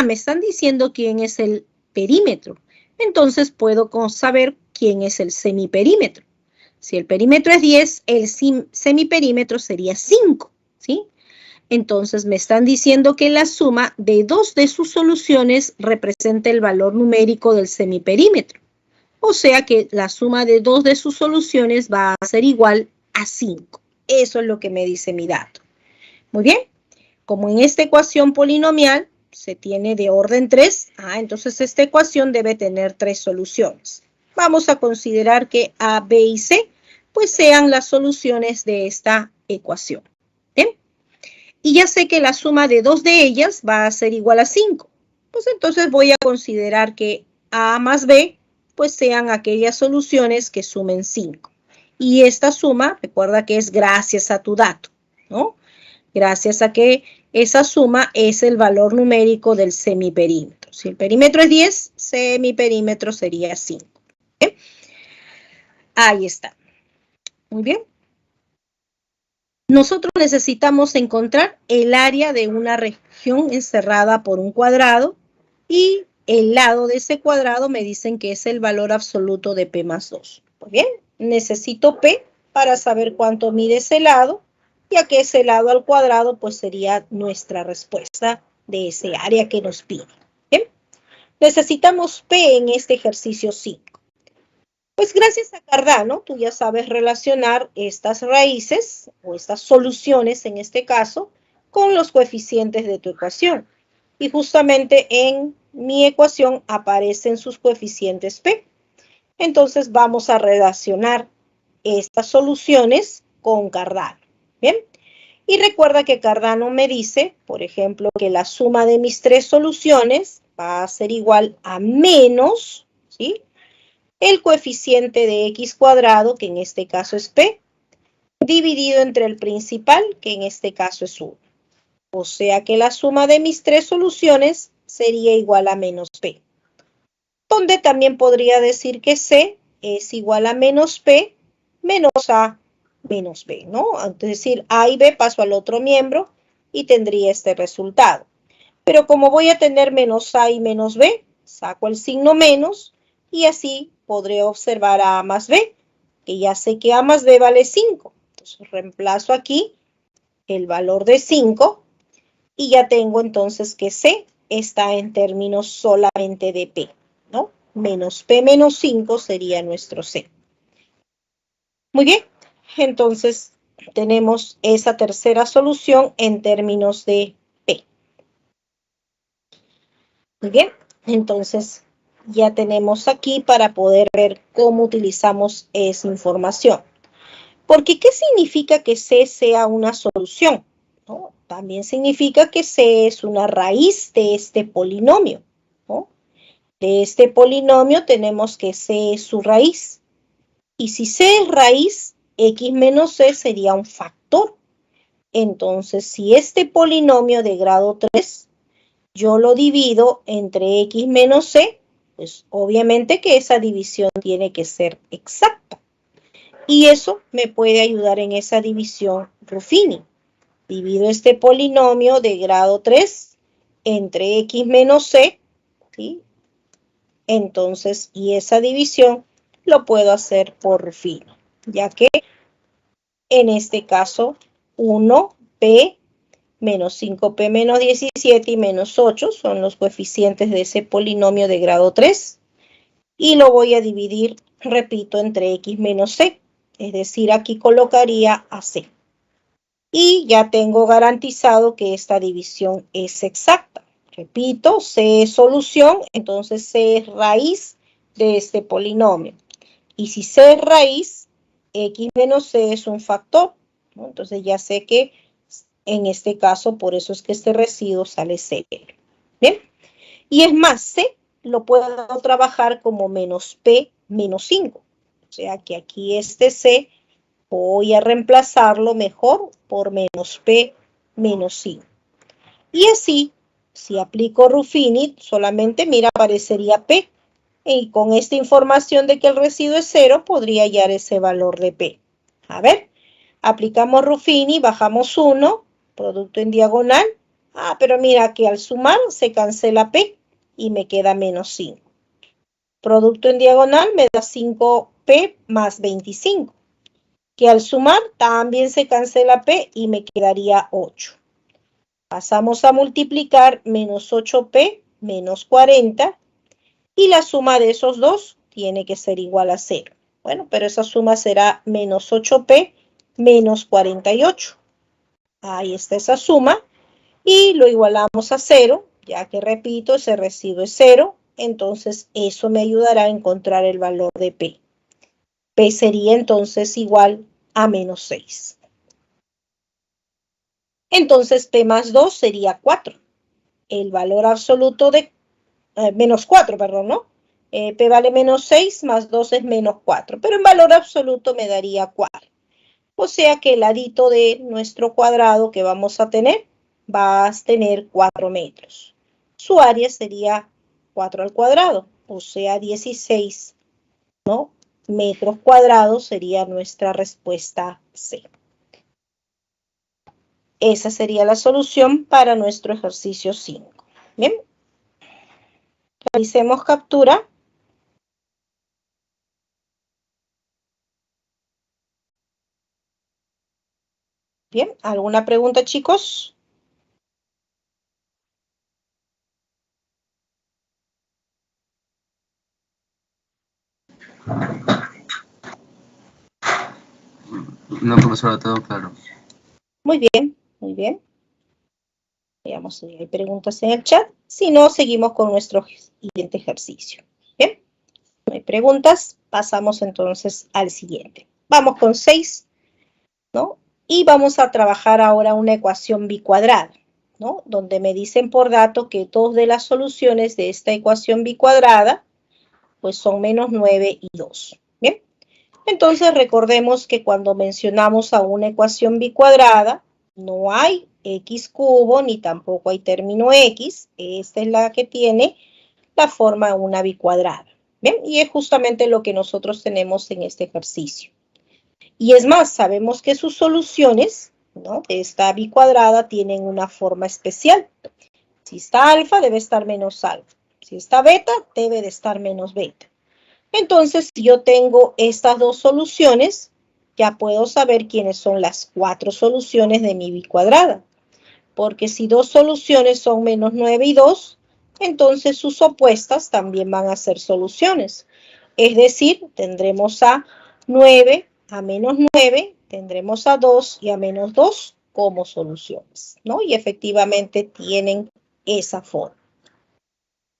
me están diciendo quién es el perímetro. Entonces puedo saber quién es el semiperímetro. Si el perímetro es 10, el semiperímetro sería 5, ¿sí? Entonces me están diciendo que la suma de 2 de sus soluciones representa el valor numérico del semiperímetro. O sea que la suma de 2 de sus soluciones va a ser igual a 5. Eso es lo que me dice mi dato. Muy bien. Como en esta ecuación polinomial se tiene de orden 3, entonces esta ecuación debe tener 3 soluciones. Vamos a considerar que A, B y C pues sean las soluciones de esta ecuación. ¿Bien? Y ya sé que la suma de 2 de ellas va a ser igual a 5. Pues entonces voy a considerar que A más B pues sean aquellas soluciones que sumen 5. Y esta suma, recuerda que es gracias a tu dato, ¿no? Gracias a que esa suma es el valor numérico del semiperímetro. Si el perímetro es 10, semiperímetro sería 5. ¿Bien? Ahí está. Muy bien. Nosotros necesitamos encontrar el área de una región encerrada por un cuadrado y el lado de ese cuadrado me dicen que es el valor absoluto de P más 2. Muy bien, necesito P para saber cuánto mide ese lado, ya que ese lado al cuadrado pues sería nuestra respuesta de ese área que nos pide. Bien, necesitamos P en este ejercicio 5. Pues gracias a Cardano, tú ya sabes relacionar estas raíces o estas soluciones en este caso con los coeficientes de tu ecuación. Y justamente en mi ecuación aparecen sus coeficientes P. Entonces vamos a relacionar estas soluciones con Cardano. Bien. Y recuerda que Cardano me dice, por ejemplo, que la suma de mis 3 soluciones va a ser igual a menos, ¿sí?, el coeficiente de x cuadrado, que en este caso es P, dividido entre el principal, que en este caso es 1. O sea que la suma de mis 3 soluciones sería igual a menos P. Donde también podría decir que C es igual a menos P menos A menos B, ¿no? Es decir, A y B paso al otro miembro y tendría este resultado. Pero como voy a tener menos A y menos B, saco el signo menos y así podré observar a A más B, que ya sé que A más B vale 5. Entonces reemplazo aquí el valor de 5 y ya tengo entonces que C está en términos solamente de P, ¿no? Menos P menos 5 sería nuestro C. Muy bien, entonces tenemos esa tercera solución en términos de P. Muy bien, entonces ya tenemos aquí para poder ver cómo utilizamos esa información. Porque ¿qué significa que C sea una solución? ¿No? También significa que C es una raíz de este polinomio, ¿no? De este polinomio tenemos que C es su raíz. Y si C es raíz, X menos C sería un factor. Entonces, si este polinomio de grado 3 yo lo divido entre X menos C, pues obviamente que esa división tiene que ser exacta. Y eso me puede ayudar en esa división Ruffini. Divido este polinomio de grado 3 entre X menos C, ¿sí? Entonces, y esa división lo puedo hacer por Ruffini, ya que en este caso 1P menos 5P menos 17 y menos 8 son los coeficientes de ese polinomio de grado 3. Y lo voy a dividir, repito, entre X menos C. Es decir, aquí colocaría a C. Y ya tengo garantizado que esta división es exacta. Repito, C es solución, entonces C es raíz de este polinomio. Y si C es raíz, X menos C es un factor, ¿no? Entonces ya sé que en este caso, por eso es que este residuo sale 0. ¿Bien? Y es más, C lo puedo trabajar como menos P menos 5. O sea que aquí este C voy a reemplazarlo mejor por menos P menos 5. Y así, si aplico Ruffini, solamente, mira, aparecería P. Y con esta información de que el residuo es 0, podría hallar ese valor de P. A ver, aplicamos Ruffini, bajamos 1, producto en diagonal. Ah, pero mira que al sumar se cancela P y me queda menos 5. Producto en diagonal me da 5P más 25, que al sumar también se cancela P y me quedaría 8. Pasamos a multiplicar menos 8P menos 40 y la suma de esos dos tiene que ser igual a 0. Bueno, pero esa suma será menos 8P menos 48. Ahí está esa suma y lo igualamos a 0, ya que repito, ese residuo es 0, entonces eso me ayudará a encontrar el valor de P. P sería entonces igual a menos 6. Entonces P más 2 sería 4. El valor absoluto de menos 4, perdón, ¿no? P vale menos 6, más 2 es menos 4, pero en valor absoluto me daría 4. O sea que el ladito de nuestro cuadrado que vamos a tener va a tener 4 metros. Su área sería 4 al cuadrado, o sea 16, ¿no? Metros cuadrados sería nuestra respuesta C. Esa sería la solución para nuestro ejercicio 5. Bien. Realicemos captura. Bien, ¿alguna pregunta, chicos? No, profesora, todo claro. Muy bien, muy bien. Veamos si hay preguntas en el chat. Si no, seguimos con nuestro siguiente ejercicio. Bien, no hay preguntas. Pasamos entonces al siguiente. Vamos con 6, ¿no? Y vamos a trabajar ahora una ecuación bicuadrada, ¿no? Donde me dicen por dato que dos de las soluciones de esta ecuación bicuadrada, pues son menos 9 y 2. Bien, entonces recordemos que cuando mencionamos a una ecuación bicuadrada, no hay x cubo ni tampoco hay término x. Esta es la que tiene la forma de una bicuadrada. ¿Bien? Y es justamente lo que nosotros tenemos en este ejercicio. Y es más, sabemos que sus soluciones, ¿no?, de esta bicuadrada tienen una forma especial. Si está alfa, debe estar menos alfa. Si está beta, debe de estar menos beta. Entonces, si yo tengo estas dos soluciones, ya puedo saber quiénes son las 4 soluciones de mi bicuadrada. Porque si dos soluciones son menos 9 y 2, entonces sus opuestas también van a ser soluciones. Es decir, tendremos a 9 a menos 9, tendremos a 2 y a menos 2 como soluciones, ¿no? Y efectivamente tienen esa forma.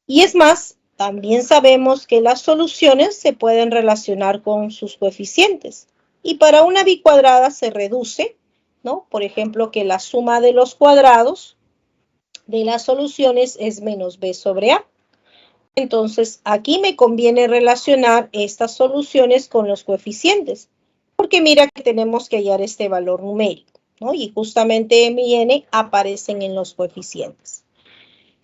Y es más, también sabemos que las soluciones se pueden relacionar con sus coeficientes. Y para una bicuadrada se reduce, ¿no? Por ejemplo, que la suma de los cuadrados de las soluciones es menos b sobre a. Entonces, aquí me conviene relacionar estas soluciones con los coeficientes, porque mira que tenemos que hallar este valor numérico, ¿no? Y justamente m y n aparecen en los coeficientes.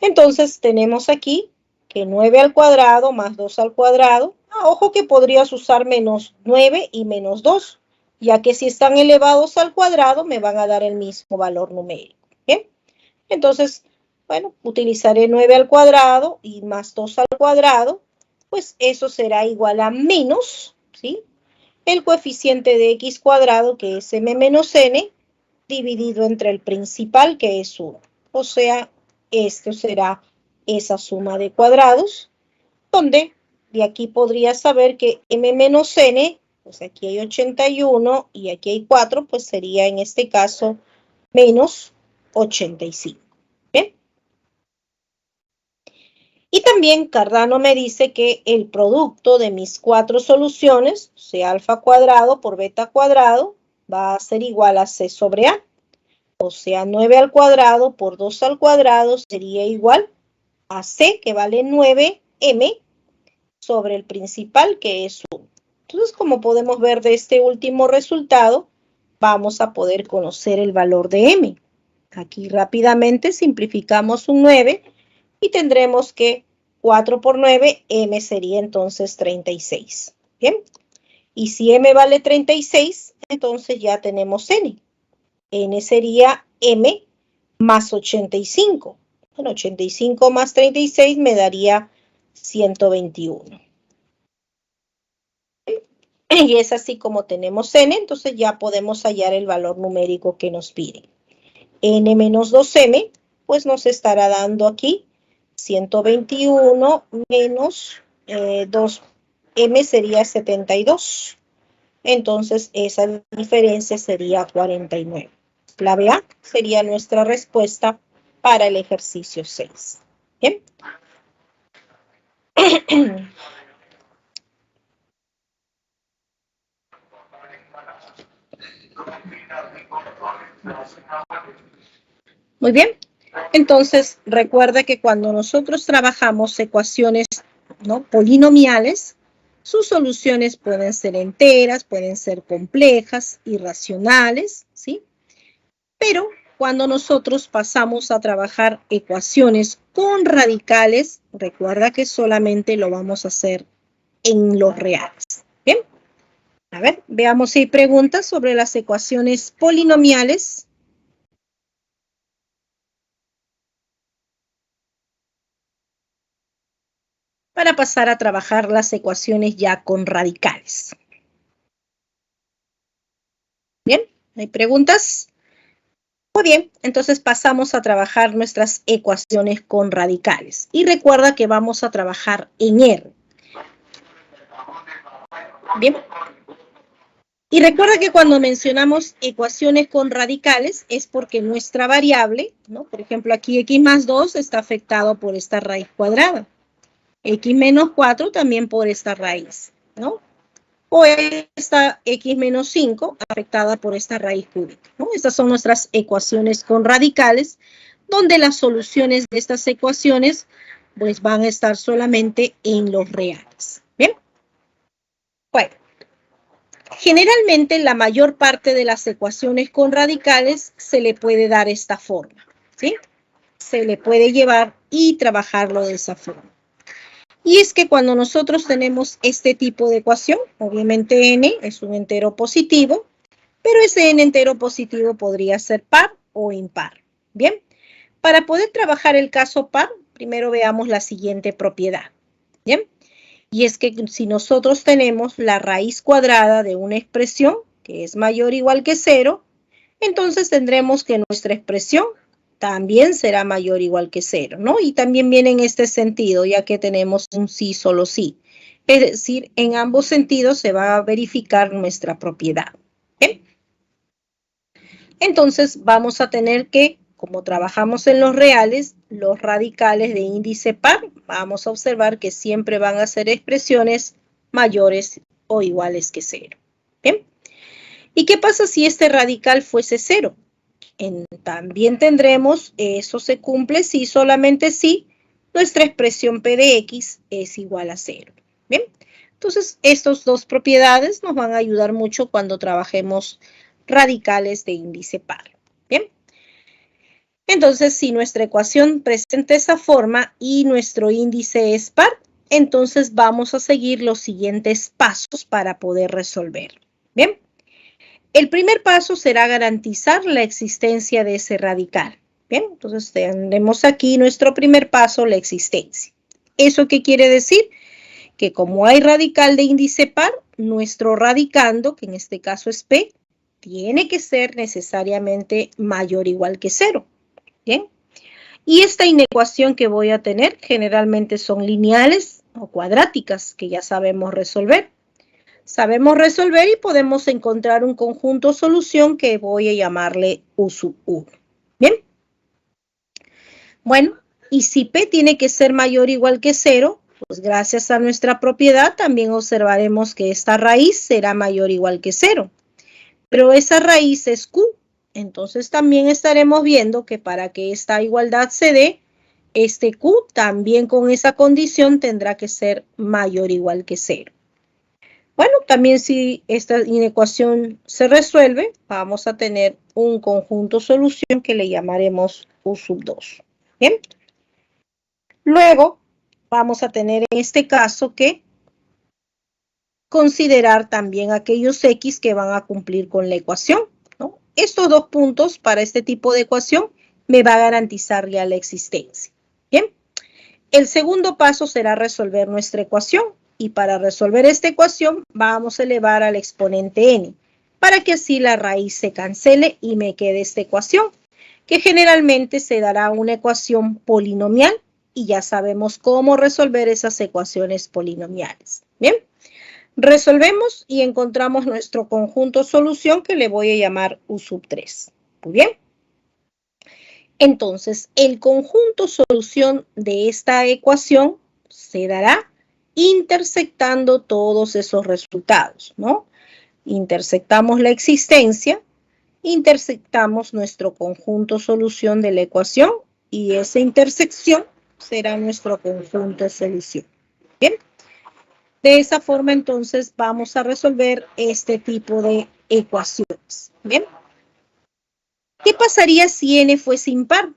Entonces, tenemos aquí que 9 al cuadrado más 2 al cuadrado. Ojo que podrías usar menos 9 y menos 2, ya que si están elevados al cuadrado me van a dar el mismo valor numérico. ¿Bien? Entonces, bueno, utilizaré 9 al cuadrado y más 2 al cuadrado, pues eso será igual a menos, ¿sí? El coeficiente de x cuadrado, que es m menos n, dividido entre el principal, que es 1. O sea, esto será esa suma de cuadrados, donde de aquí podría saber que m menos n, pues aquí hay 81 y aquí hay 4, pues sería en este caso menos 85. ¿Bien? Y también Cardano me dice que el producto de mis 4 soluciones, sea alfa cuadrado por beta cuadrado, va a ser igual a c sobre a. O sea, 9 al cuadrado por 2 al cuadrado sería igual a c, que vale 9m, sobre el principal, que es 1. Entonces, como podemos ver de este último resultado, vamos a poder conocer el valor de m. Aquí rápidamente simplificamos un 9 y tendremos que 4 por 9, m sería entonces 36. ¿Bien? Y si m vale 36, entonces ya tenemos n. N sería m más 85. Bueno, 85 más 36 me daría 121. Y es así como tenemos n, entonces ya podemos hallar el valor numérico que nos pide. N menos 2m, pues nos estará dando aquí 121 menos 2m sería 72. Entonces esa diferencia sería 49. Clave A sería nuestra respuesta para el ejercicio 6. ¿Bien? Muy bien. Entonces, recuerda que cuando nosotros trabajamos ecuaciones, ¿no?, polinomiales, sus soluciones pueden ser enteras, pueden ser complejas, irracionales, ¿sí? Pero cuando nosotros pasamos a trabajar ecuaciones con radicales, recuerda que solamente lo vamos a hacer en los reales. ¿Bien? A ver, veamos si hay preguntas sobre las ecuaciones polinomiales. Para pasar a trabajar las ecuaciones ya con radicales. ¿Bien? ¿Hay preguntas? Muy bien, entonces pasamos a trabajar nuestras ecuaciones con radicales. Y recuerda que vamos a trabajar en R. Bien. Y recuerda que cuando mencionamos ecuaciones con radicales es porque nuestra variable, ¿no?, por ejemplo, aquí x más 2 está afectado por esta raíz cuadrada. X menos 4 también por esta raíz, ¿no? O esta x menos 5 afectada por esta raíz cúbica, ¿no? Estas son nuestras ecuaciones con radicales, donde las soluciones de estas ecuaciones pues van a estar solamente en los reales. ¿Bien? Bueno, generalmente la mayor parte de las ecuaciones con radicales se le puede dar esta forma, ¿sí? Se le puede llevar y trabajarlo de esa forma. Y es que cuando nosotros tenemos este tipo de ecuación, obviamente n es un entero positivo, pero ese n entero positivo podría ser par o impar. Bien, para poder trabajar el caso par, primero veamos la siguiente propiedad. Bien, y es que si nosotros tenemos la raíz cuadrada de una expresión que es mayor o igual que 0, entonces tendremos que nuestra expresión también será mayor o igual que 0, ¿no? Y también viene en este sentido, ya que tenemos un sí, solo sí. Es decir, en ambos sentidos se va a verificar nuestra propiedad. ¿Bien? Entonces vamos a tener que, como trabajamos en los reales, los radicales de índice par, vamos a observar que siempre van a ser expresiones mayores o iguales que 0. ¿Bien? ¿Y qué pasa si este radical fuese 0? También tendremos, eso se cumple si solamente si nuestra expresión P de X es igual a 0. Bien, entonces estas dos propiedades nos van a ayudar mucho cuando trabajemos radicales de índice par. Bien, entonces si nuestra ecuación presenta esa forma y nuestro índice es par, entonces vamos a seguir los siguientes pasos para poder resolver. Bien. El primer paso será garantizar la existencia de ese radical. Bien, entonces tendremos aquí nuestro primer paso, la existencia. ¿Eso qué quiere decir? Que como hay radical de índice par, nuestro radicando, que en este caso es P, tiene que ser necesariamente mayor o igual que 0. Bien, y esta inecuación que voy a tener generalmente son lineales o cuadráticas, que ya sabemos resolver. Sabemos resolver y podemos encontrar un conjunto solución que voy a llamarle U sub 1. ¿Bien? Bueno, y si P tiene que ser mayor o igual que 0, pues gracias a nuestra propiedad también observaremos que esta raíz será mayor o igual que 0. Pero esa raíz es Q. Entonces también estaremos viendo que para que esta igualdad se dé, este Q también con esa condición tendrá que ser mayor o igual que 0. Bueno, también si esta inecuación se resuelve, vamos a tener un conjunto solución que le llamaremos U sub 2. Bien. Luego, vamos a tener en este caso que considerar también aquellos X que van a cumplir con la ecuación, ¿no? Estos dos puntos para este tipo de ecuación me va a garantizar ya la existencia. Bien. El segundo paso será resolver nuestra ecuación. Y para resolver esta ecuación vamos a elevar al exponente n, para que así la raíz se cancele y me quede esta ecuación, que generalmente se dará una ecuación polinomial y ya sabemos cómo resolver esas ecuaciones polinomiales. Bien, resolvemos y encontramos nuestro conjunto solución que le voy a llamar U sub 3. Muy bien. Entonces, el conjunto solución de esta ecuación se dará intersectando todos esos resultados, ¿no? Intersectamos la existencia, intersectamos nuestro conjunto solución de la ecuación y esa intersección será nuestro conjunto solución. Bien, de esa forma entonces vamos a resolver este tipo de ecuaciones. Bien, ¿qué pasaría si n fuese impar?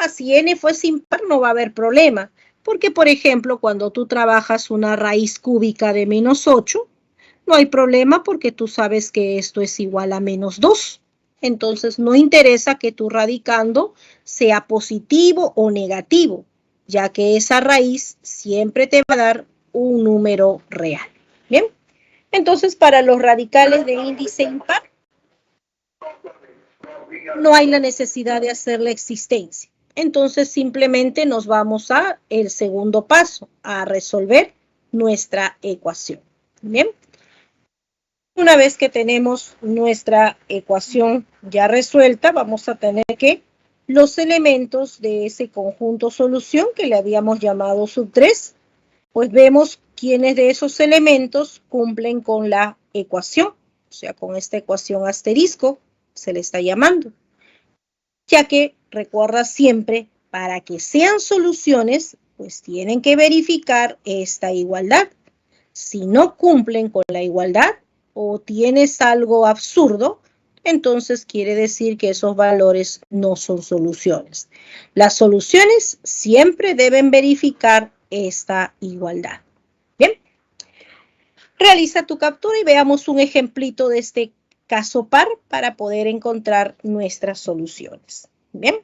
Si n fuese impar no va a haber problema. Porque, por ejemplo, cuando tú trabajas una raíz cúbica de menos 8, no hay problema porque tú sabes que esto es igual a menos 2. Entonces, no interesa que tu radicando sea positivo o negativo, ya que esa raíz siempre te va a dar un número real. Bien, entonces para los radicales de índice impar, no hay la necesidad de hacer la existencia. Entonces simplemente nos vamos a el segundo paso, a resolver nuestra ecuación. Bien. Una vez que tenemos nuestra ecuación ya resuelta, vamos a tener que los elementos de ese conjunto solución que le habíamos llamado sub 3, pues vemos quiénes de esos elementos cumplen con la ecuación, o sea, con esta ecuación asterisco se le está llamando. Ya que recuerda siempre, para que sean soluciones, pues tienen que verificar esta igualdad. Si no cumplen con la igualdad o tienes algo absurdo, entonces quiere decir que esos valores no son soluciones. Las soluciones siempre deben verificar esta igualdad. Bien, realiza tu captura y veamos un ejemplito de este caso par para poder encontrar nuestras soluciones. Bien.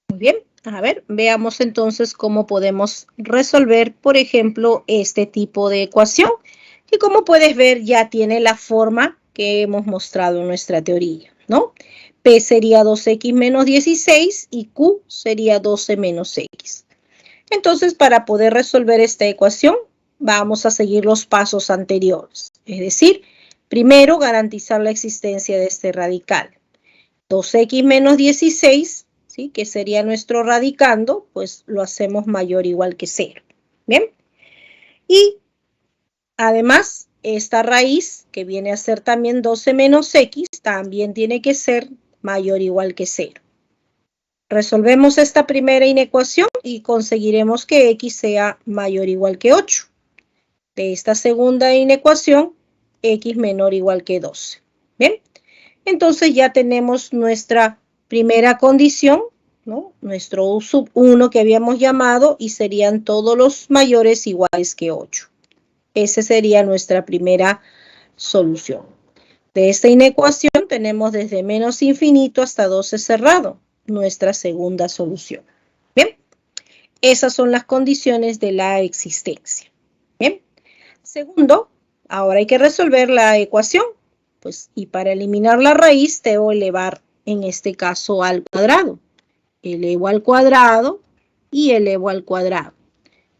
Muy bien. A ver, veamos entonces cómo podemos resolver, por ejemplo, este tipo de ecuación, que como puedes ver ya tiene la forma que hemos mostrado en nuestra teoría, ¿no? P sería 2x menos 16 y Q sería 12 menos x. Entonces, para poder resolver esta ecuación, vamos a seguir los pasos anteriores. Es decir, primero garantizar la existencia de este radical. 2x menos 16 ¿sí? Que sería nuestro radicando, pues lo hacemos mayor o igual que 0. ¿Bien? Y además, esta raíz, que viene a ser también 12 menos x, también tiene que ser mayor o igual que 0. Resolvemos esta primera inecuación y conseguiremos que x sea mayor o igual que 8. De esta segunda inecuación, x menor o igual que 12. ¿Bien? Entonces ya tenemos nuestra primera condición, ¿no? Nuestro U sub 1 que habíamos llamado, y serían todos los mayores iguales que 8. Esa sería nuestra primera solución. De esta inecuación tenemos desde menos infinito hasta 12 cerrado, nuestra segunda solución. Bien, esas son las condiciones de la existencia. Bien, segundo, ahora hay que resolver la ecuación. Pues, y para eliminar la raíz debo elevar, en este caso, al cuadrado. Elevo al cuadrado y elevo al cuadrado.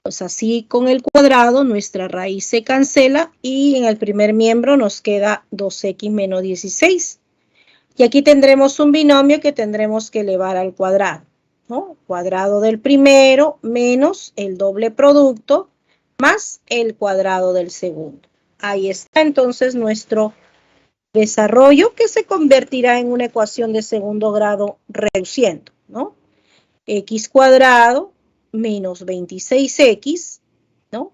Pues así con el cuadrado nuestra raíz se cancela y en el primer miembro nos queda 2x menos 16. Y aquí tendremos un binomio que tendremos que elevar al cuadrado, ¿no? Cuadrado del primero menos el doble producto más el cuadrado del segundo. Ahí está entonces nuestro desarrollo, que se convertirá en una ecuación de segundo grado reduciendo, ¿no? X cuadrado menos 26x, ¿no?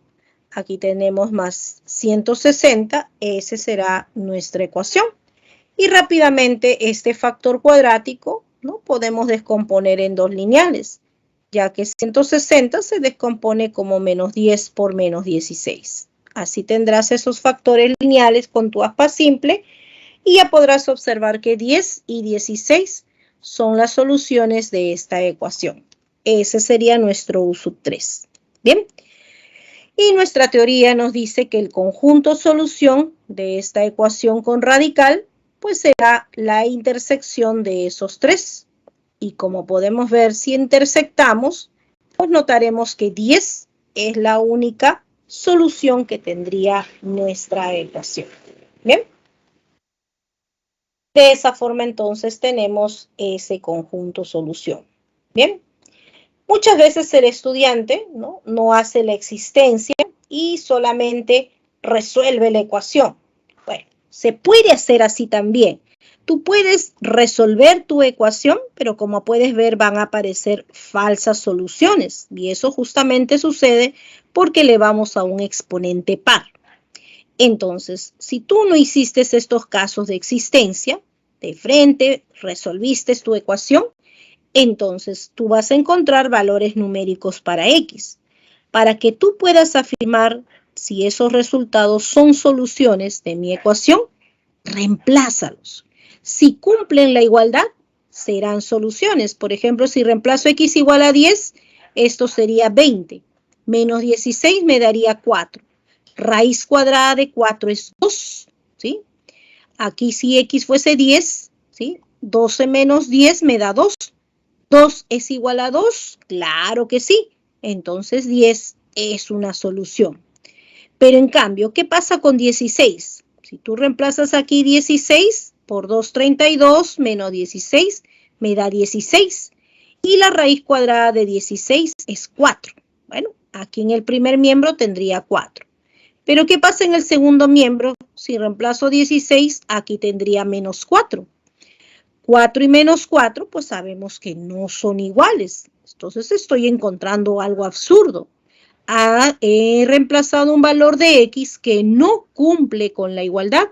Aquí tenemos más 160, esa será nuestra ecuación. Y rápidamente este factor cuadrático, ¿no? Podemos descomponer en dos lineales, ya que 160 se descompone como menos 10 por menos 16. Así tendrás esos factores lineales con tu aspa simple y ya podrás observar que 10 y 16 son las soluciones de esta ecuación. Ese sería nuestro U sub 3. Bien. Y nuestra teoría nos dice que el conjunto solución de esta ecuación con radical, pues será la intersección de esos tres. Y como podemos ver, si intersectamos, pues notaremos que 10 es la única solución que tendría nuestra ecuación. Bien. De esa forma, entonces, tenemos ese conjunto solución. Bien. Muchas veces el estudiante no hace la existencia y solamente resuelve la ecuación. Bueno, se puede hacer así también. Tú puedes resolver tu ecuación, pero como puedes ver van a aparecer falsas soluciones. Y eso justamente sucede porque elevamos a un exponente par. Entonces, si tú no hiciste estos casos de existencia, de frente resolviste tu ecuación, entonces tú vas a encontrar valores numéricos para X. Para que tú puedas afirmar si esos resultados son soluciones de mi ecuación, reemplázalos. Si cumplen la igualdad, serán soluciones. Por ejemplo, si reemplazo X igual a 10, esto sería 20. Menos 16 me daría 4. Raíz cuadrada de 4 es 2, ¿sí? Aquí si X fuese 10, ¿sí? 12 menos 10 me da 2. ¿2 es igual a 2? Claro que sí. Entonces 10 es una solución. Pero en cambio, ¿qué pasa con 16? Si tú reemplazas aquí 16 por 2, 32 menos 16 me da 16. Y la raíz cuadrada de 16 es 4. Bueno, aquí en el primer miembro tendría 4. Pero ¿qué pasa en el segundo miembro? Si reemplazo 16, aquí tendría menos 4. 4 y menos 4, pues sabemos que no son iguales. Entonces estoy encontrando algo absurdo. He reemplazado un valor de X que no cumple con la igualdad.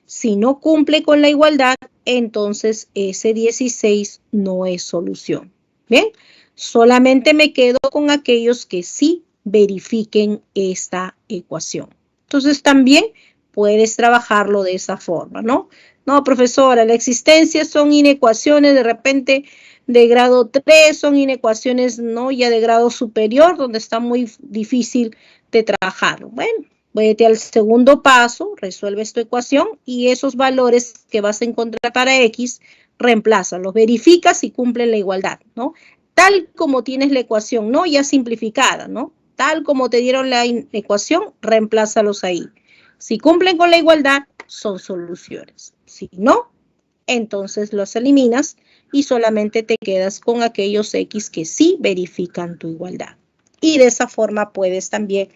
Si no cumple con la igualdad, entonces ese 16 no es solución. ¿Bien? Solamente me quedo con aquellos que sí verifiquen esta ecuación. Entonces también puedes trabajarlo de esa forma, ¿no? No, profesora, la existencia son inecuaciones de repente de grado 3, son inecuaciones no ya de grado superior, donde está muy difícil de trabajar. Bueno, vete al segundo paso, resuelves tu ecuación y esos valores que vas a encontrar para X, reemplázalos, verifica si cumplen la igualdad, ¿no? Tal como tienes la ecuación, no ya simplificada, ¿no? Tal como te dieron la ecuación, reemplázalos ahí. Si cumplen con la igualdad, son soluciones. Si no, entonces los eliminas y solamente te quedas con aquellos X que sí verifican tu igualdad. Y de esa forma puedes también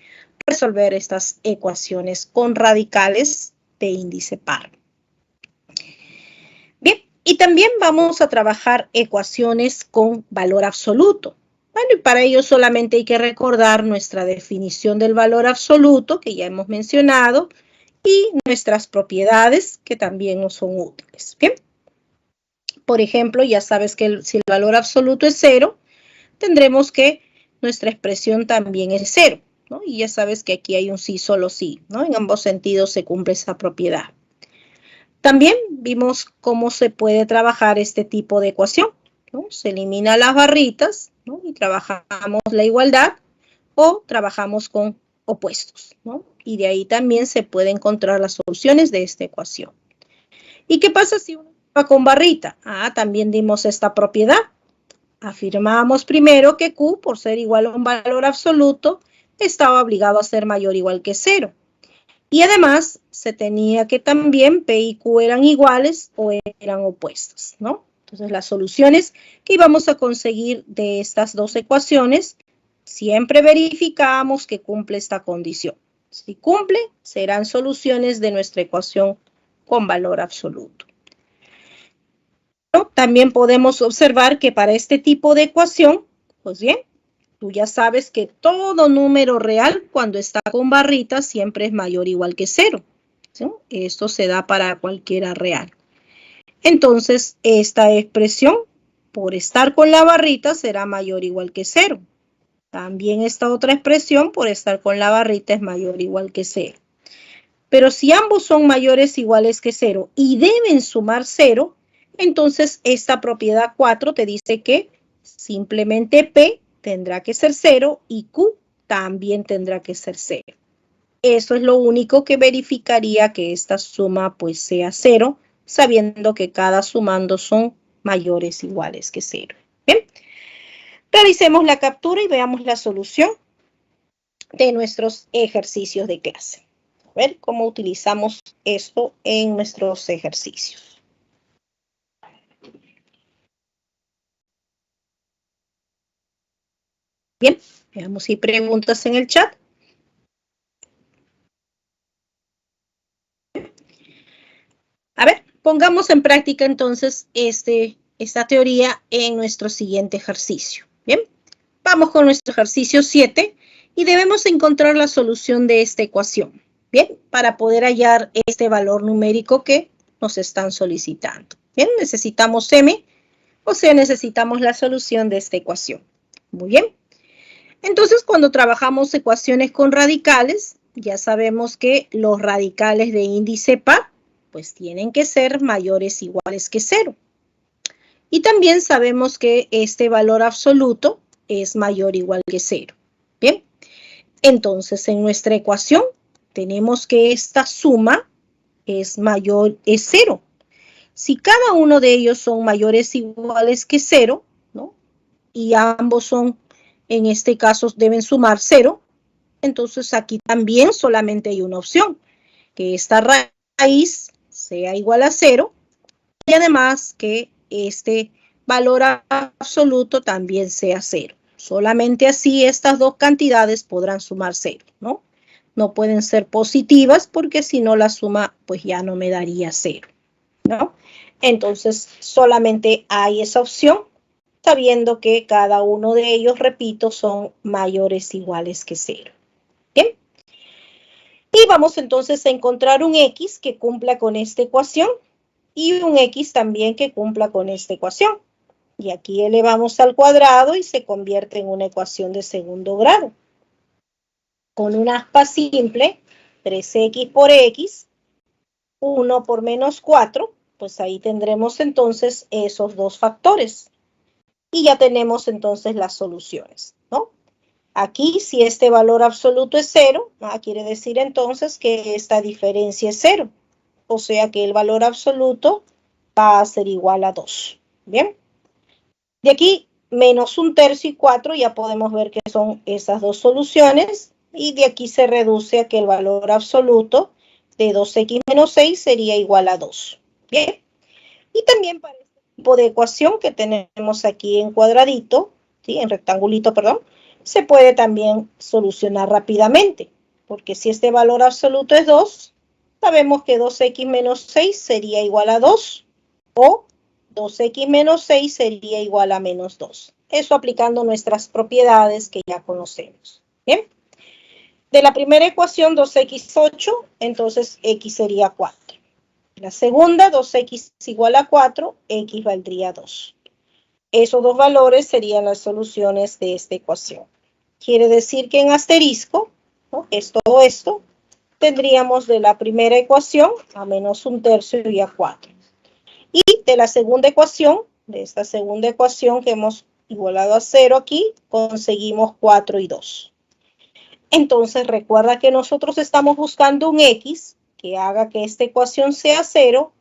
resolver estas ecuaciones con radicales de índice par. Bien, y también vamos a trabajar ecuaciones con valor absoluto. Bueno, y para ello solamente hay que recordar nuestra definición del valor absoluto, que ya hemos mencionado, y nuestras propiedades, que también nos son útiles. Bien. Por ejemplo, ya sabes que si el valor absoluto es 0, tendremos que nuestra expresión también es 0, ¿no? Y ya sabes que aquí hay un sí, solo sí, ¿no? En ambos sentidos se cumple esa propiedad. También vimos cómo se puede trabajar este tipo de ecuación, ¿no? Se elimina las barritas, ¿no? Y trabajamos la igualdad o trabajamos con opuestos, ¿no? Y de ahí también se pueden encontrar las soluciones de esta ecuación. ¿Y qué pasa si uno va con barrita? También dimos esta propiedad. Afirmamos primero que Q, por ser igual a un valor absoluto, estaba obligado a ser mayor o igual que 0. Y además, se tenía que también P y Q eran iguales o eran opuestas, ¿no? Entonces, las soluciones que íbamos a conseguir de estas dos ecuaciones, siempre verificamos que cumple esta condición. Si cumple, serán soluciones de nuestra ecuación con valor absoluto. También podemos observar que para este tipo de ecuación, pues bien, tú ya sabes que todo número real cuando está con barritas siempre es mayor o igual que 0. ¿Sí? Esto se da para cualquiera real. Entonces, esta expresión, por estar con la barrita, será mayor o igual que 0. También esta otra expresión, por estar con la barrita, es mayor o igual que 0. Pero si ambos son mayores o iguales que 0 y deben sumar 0, entonces esta propiedad 4 te dice que simplemente P tendrá que ser 0 y Q también tendrá que ser 0. Eso es lo único que verificaría que esta suma pues sea 0, sabiendo que cada sumando son mayores o iguales que 0. Bien, realicemos la captura y veamos la solución de nuestros ejercicios de clase. A ver cómo utilizamos esto en nuestros ejercicios. Bien, veamos si hay preguntas en el chat. A ver, pongamos en práctica entonces esta teoría en nuestro siguiente ejercicio. Bien, vamos con nuestro ejercicio 7 y debemos encontrar la solución de esta ecuación. Bien, para poder hallar este valor numérico que nos están solicitando. Bien, necesitamos M, o sea, necesitamos la solución de esta ecuación. Muy bien. Entonces, cuando trabajamos ecuaciones con radicales, ya sabemos que los radicales de índice par, pues tienen que ser mayores o iguales que 0. Y también sabemos que este valor absoluto es mayor o igual que 0. Bien, entonces en nuestra ecuación tenemos que esta suma es 0. Si cada uno de ellos son mayores o iguales que 0, ¿no? Y ambos son, en este caso, deben sumar 0, entonces aquí también solamente hay una opción, que esta raíz sea igual a 0 y además que este valor absoluto también sea 0. Solamente así estas dos cantidades podrán sumar 0, ¿no? No pueden ser positivas porque si no la suma pues ya no me daría 0, ¿no? Entonces solamente hay esa opción, sabiendo que cada uno de ellos, repito, son mayores o iguales que 0. Bien. Y vamos entonces a encontrar un X que cumpla con esta ecuación y un X también que cumpla con esta ecuación. Y aquí elevamos al cuadrado y se convierte en una ecuación de segundo grado. Con un aspa simple, 3X por X, 1 por menos 4, pues ahí tendremos entonces esos dos factores. Y ya tenemos entonces las soluciones, ¿no? Aquí, si este valor absoluto es 0, quiere decir entonces que esta diferencia es 0. O sea que el valor absoluto va a ser igual a 2. Bien. De aquí, menos 1/3 y 4, ya podemos ver que son esas dos soluciones. Y de aquí se reduce a que el valor absoluto de 2x menos 6 sería igual a 2. Bien. Y también para este tipo de ecuación que tenemos aquí en cuadradito, ¿sí? En rectangulito, perdón, se puede también solucionar rápidamente, porque si este valor absoluto es 2, sabemos que 2x menos 6 sería igual a 2, o 2x menos 6 sería igual a menos 2. Eso aplicando nuestras propiedades que ya conocemos. ¿Bien? De la primera ecuación, 2x8, entonces x sería 4. La segunda, 2x igual a 4, x valdría 2. Esos dos valores serían las soluciones de esta ecuación. Quiere decir que en asterisco, ¿no?, es todo esto, tendríamos de la primera ecuación a menos 1/3 y a 4. Y de la segunda ecuación, de esta segunda ecuación que hemos igualado a 0 aquí, conseguimos 4 y 2. Entonces recuerda que nosotros estamos buscando un x que haga que esta ecuación sea 0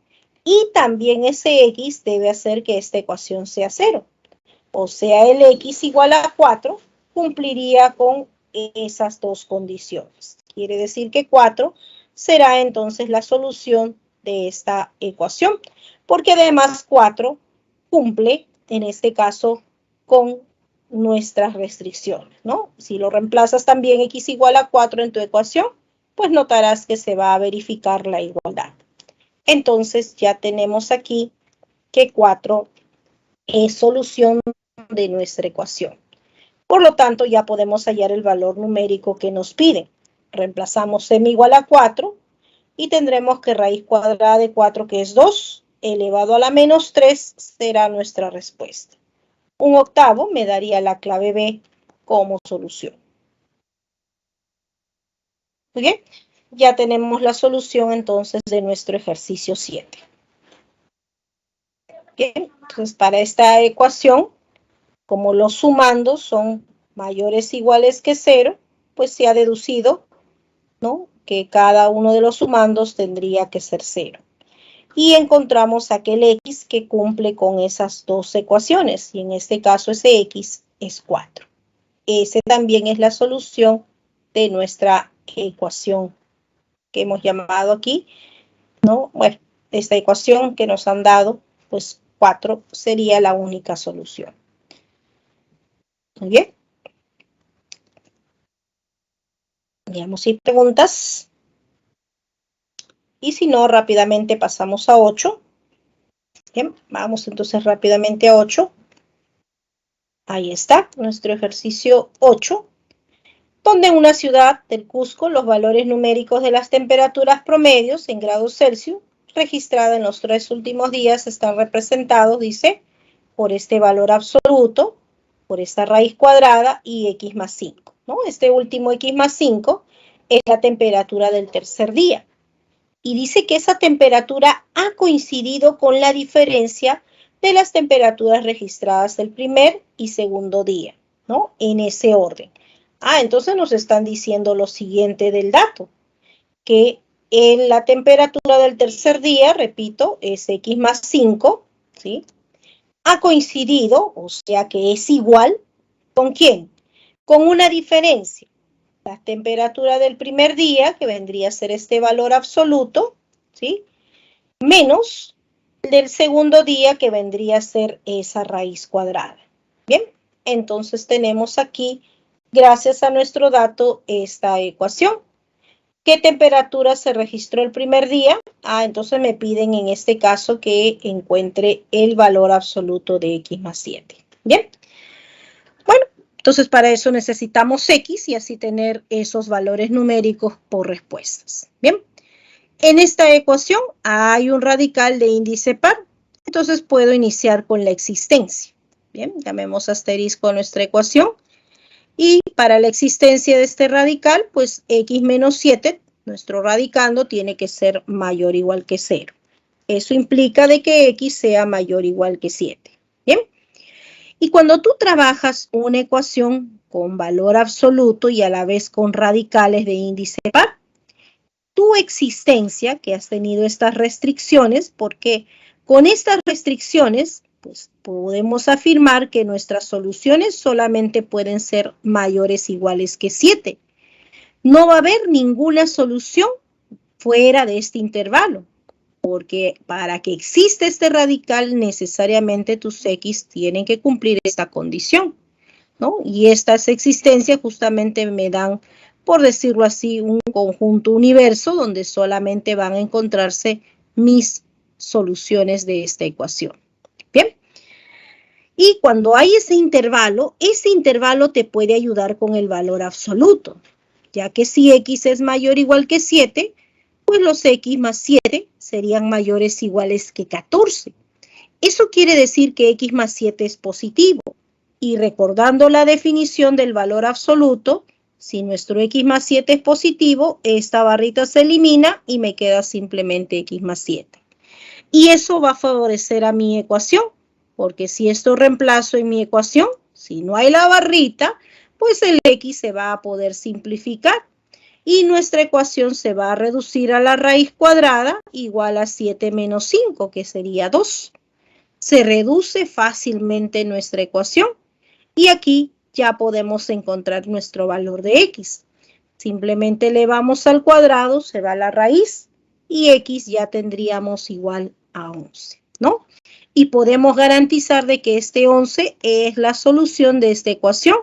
y también ese x debe hacer que esta ecuación sea 0. O sea, el x igual a 4 cumpliría con esas dos condiciones. Quiere decir que 4 será entonces la solución de esta ecuación, porque además 4 cumple, en este caso, con nuestras restricciones, ¿no? Si lo reemplazas también x igual a 4 en tu ecuación, pues notarás que se va a verificar la igualdad. Entonces ya tenemos aquí que 4 es solución de nuestra ecuación. Por lo tanto, ya podemos hallar el valor numérico que nos piden. Reemplazamos m igual a 4 y tendremos que raíz cuadrada de 4, que es 2, elevado a la menos 3, será nuestra respuesta. 1/8 me daría la clave B como solución. Muy bien, ya tenemos la solución entonces de nuestro ejercicio 7. Bien, entonces para esta ecuación, como los sumandos son mayores o iguales que 0, pues se ha deducido, ¿no?, que cada uno de los sumandos tendría que ser 0. Y encontramos aquel x que cumple con esas dos ecuaciones, y en este caso ese x es 4. Ese también es la solución de nuestra ecuación que hemos llamado aquí, ¿no? Bueno, esta ecuación que nos han dado, pues 4 sería la única solución. Muy bien. Veamos si hay preguntas. Y si no, rápidamente pasamos a 8. Bien, vamos entonces rápidamente a 8. Ahí está, nuestro ejercicio 8, donde en una ciudad del Cusco los valores numéricos de las temperaturas promedios en grados Celsius registradas en los 3 últimos días están representados, dice, por este valor absoluto, por esta raíz cuadrada y x más 5, ¿no? Este último x más 5 es la temperatura del tercer día. Y dice que esa temperatura ha coincidido con la diferencia de las temperaturas registradas del primer y segundo día, ¿no? En ese orden. Entonces nos están diciendo lo siguiente del dato, que en la temperatura del tercer día, repito, es x más 5, ¿sí?, ha coincidido, o sea que es igual, ¿con quién? Con una diferencia. La temperatura del primer día, que vendría a ser este valor absoluto, ¿sí?, menos del segundo día, que vendría a ser esa raíz cuadrada. Bien, entonces tenemos aquí, gracias a nuestro dato, esta ecuación. ¿Qué temperatura se registró el primer día? Entonces me piden en este caso que encuentre el valor absoluto de x más 7. Bien. Bueno, entonces para eso necesitamos x y así tener esos valores numéricos por respuestas. Bien. En esta ecuación hay un radical de índice par, entonces puedo iniciar con la existencia. Bien, llamemos asterisco a nuestra ecuación. Y para la existencia de este radical, pues x menos 7, nuestro radicando, tiene que ser mayor o igual que 0. Eso implica de que x sea mayor o igual que 7. Bien. Y cuando tú trabajas una ecuación con valor absoluto y a la vez con radicales de índice par, tu existencia, que has tenido estas restricciones, porque con estas restricciones, pues podemos afirmar que nuestras soluciones solamente pueden ser mayores o iguales que 7. No va a haber ninguna solución fuera de este intervalo. porque para que exista este radical, necesariamente tus X tienen que cumplir esta condición, ¿no? Y estas existencias justamente me dan, por decirlo así, un conjunto universo donde solamente van a encontrarse mis soluciones de esta ecuación. Bien. Y cuando hay ese intervalo te puede ayudar con el valor absoluto, ya que si X es mayor o igual que 7, pues los X más 7 serían mayores o iguales que 14. Eso quiere decir que X más 7 es positivo. Y recordando la definición del valor absoluto, si nuestro X más 7 es positivo, esta barrita se elimina y me queda simplemente X más 7. Y eso va a favorecer a mi ecuación, porque si esto reemplazo en mi ecuación, si no hay la barrita, pues el X se va a poder simplificar y nuestra ecuación se va a reducir a la raíz cuadrada igual a 7 menos 5, que sería 2. Se reduce fácilmente nuestra ecuación y aquí ya podemos encontrar nuestro valor de X. Simplemente elevamos al cuadrado, se va a la raíz y X ya tendríamos igual a 11, ¿no? Y podemos garantizar de que este 11 es la solución de esta ecuación,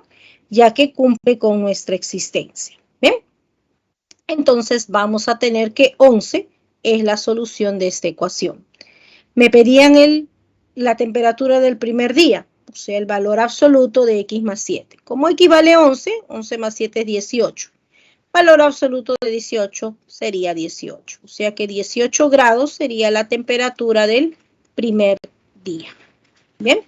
ya que cumple con nuestra existencia. ¿Bien? Entonces vamos a tener que 11 es la solución de esta ecuación. Me pedían la temperatura del primer día, o sea, el valor absoluto de X más 7. ¿Cómo equivale a 11? 11 más 7 es 18. Valor absoluto de 18 sería 18. O sea que 18 grados sería la temperatura del primer día. Bien.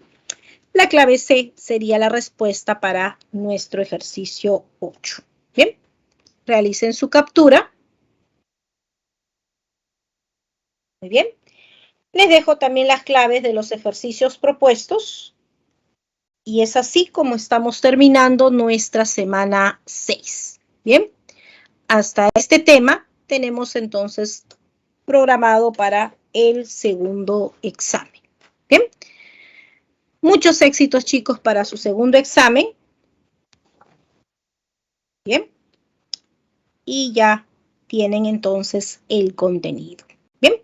La clave C sería la respuesta para nuestro ejercicio 8. Bien. Realicen su captura. Muy bien. Les dejo también las claves de los ejercicios propuestos. Y es así como estamos terminando nuestra semana 6. Bien. Hasta este tema tenemos entonces programado para el segundo examen. Bien. Muchos éxitos, chicos, para su segundo examen. Bien. Y ya tienen entonces el contenido. Bien.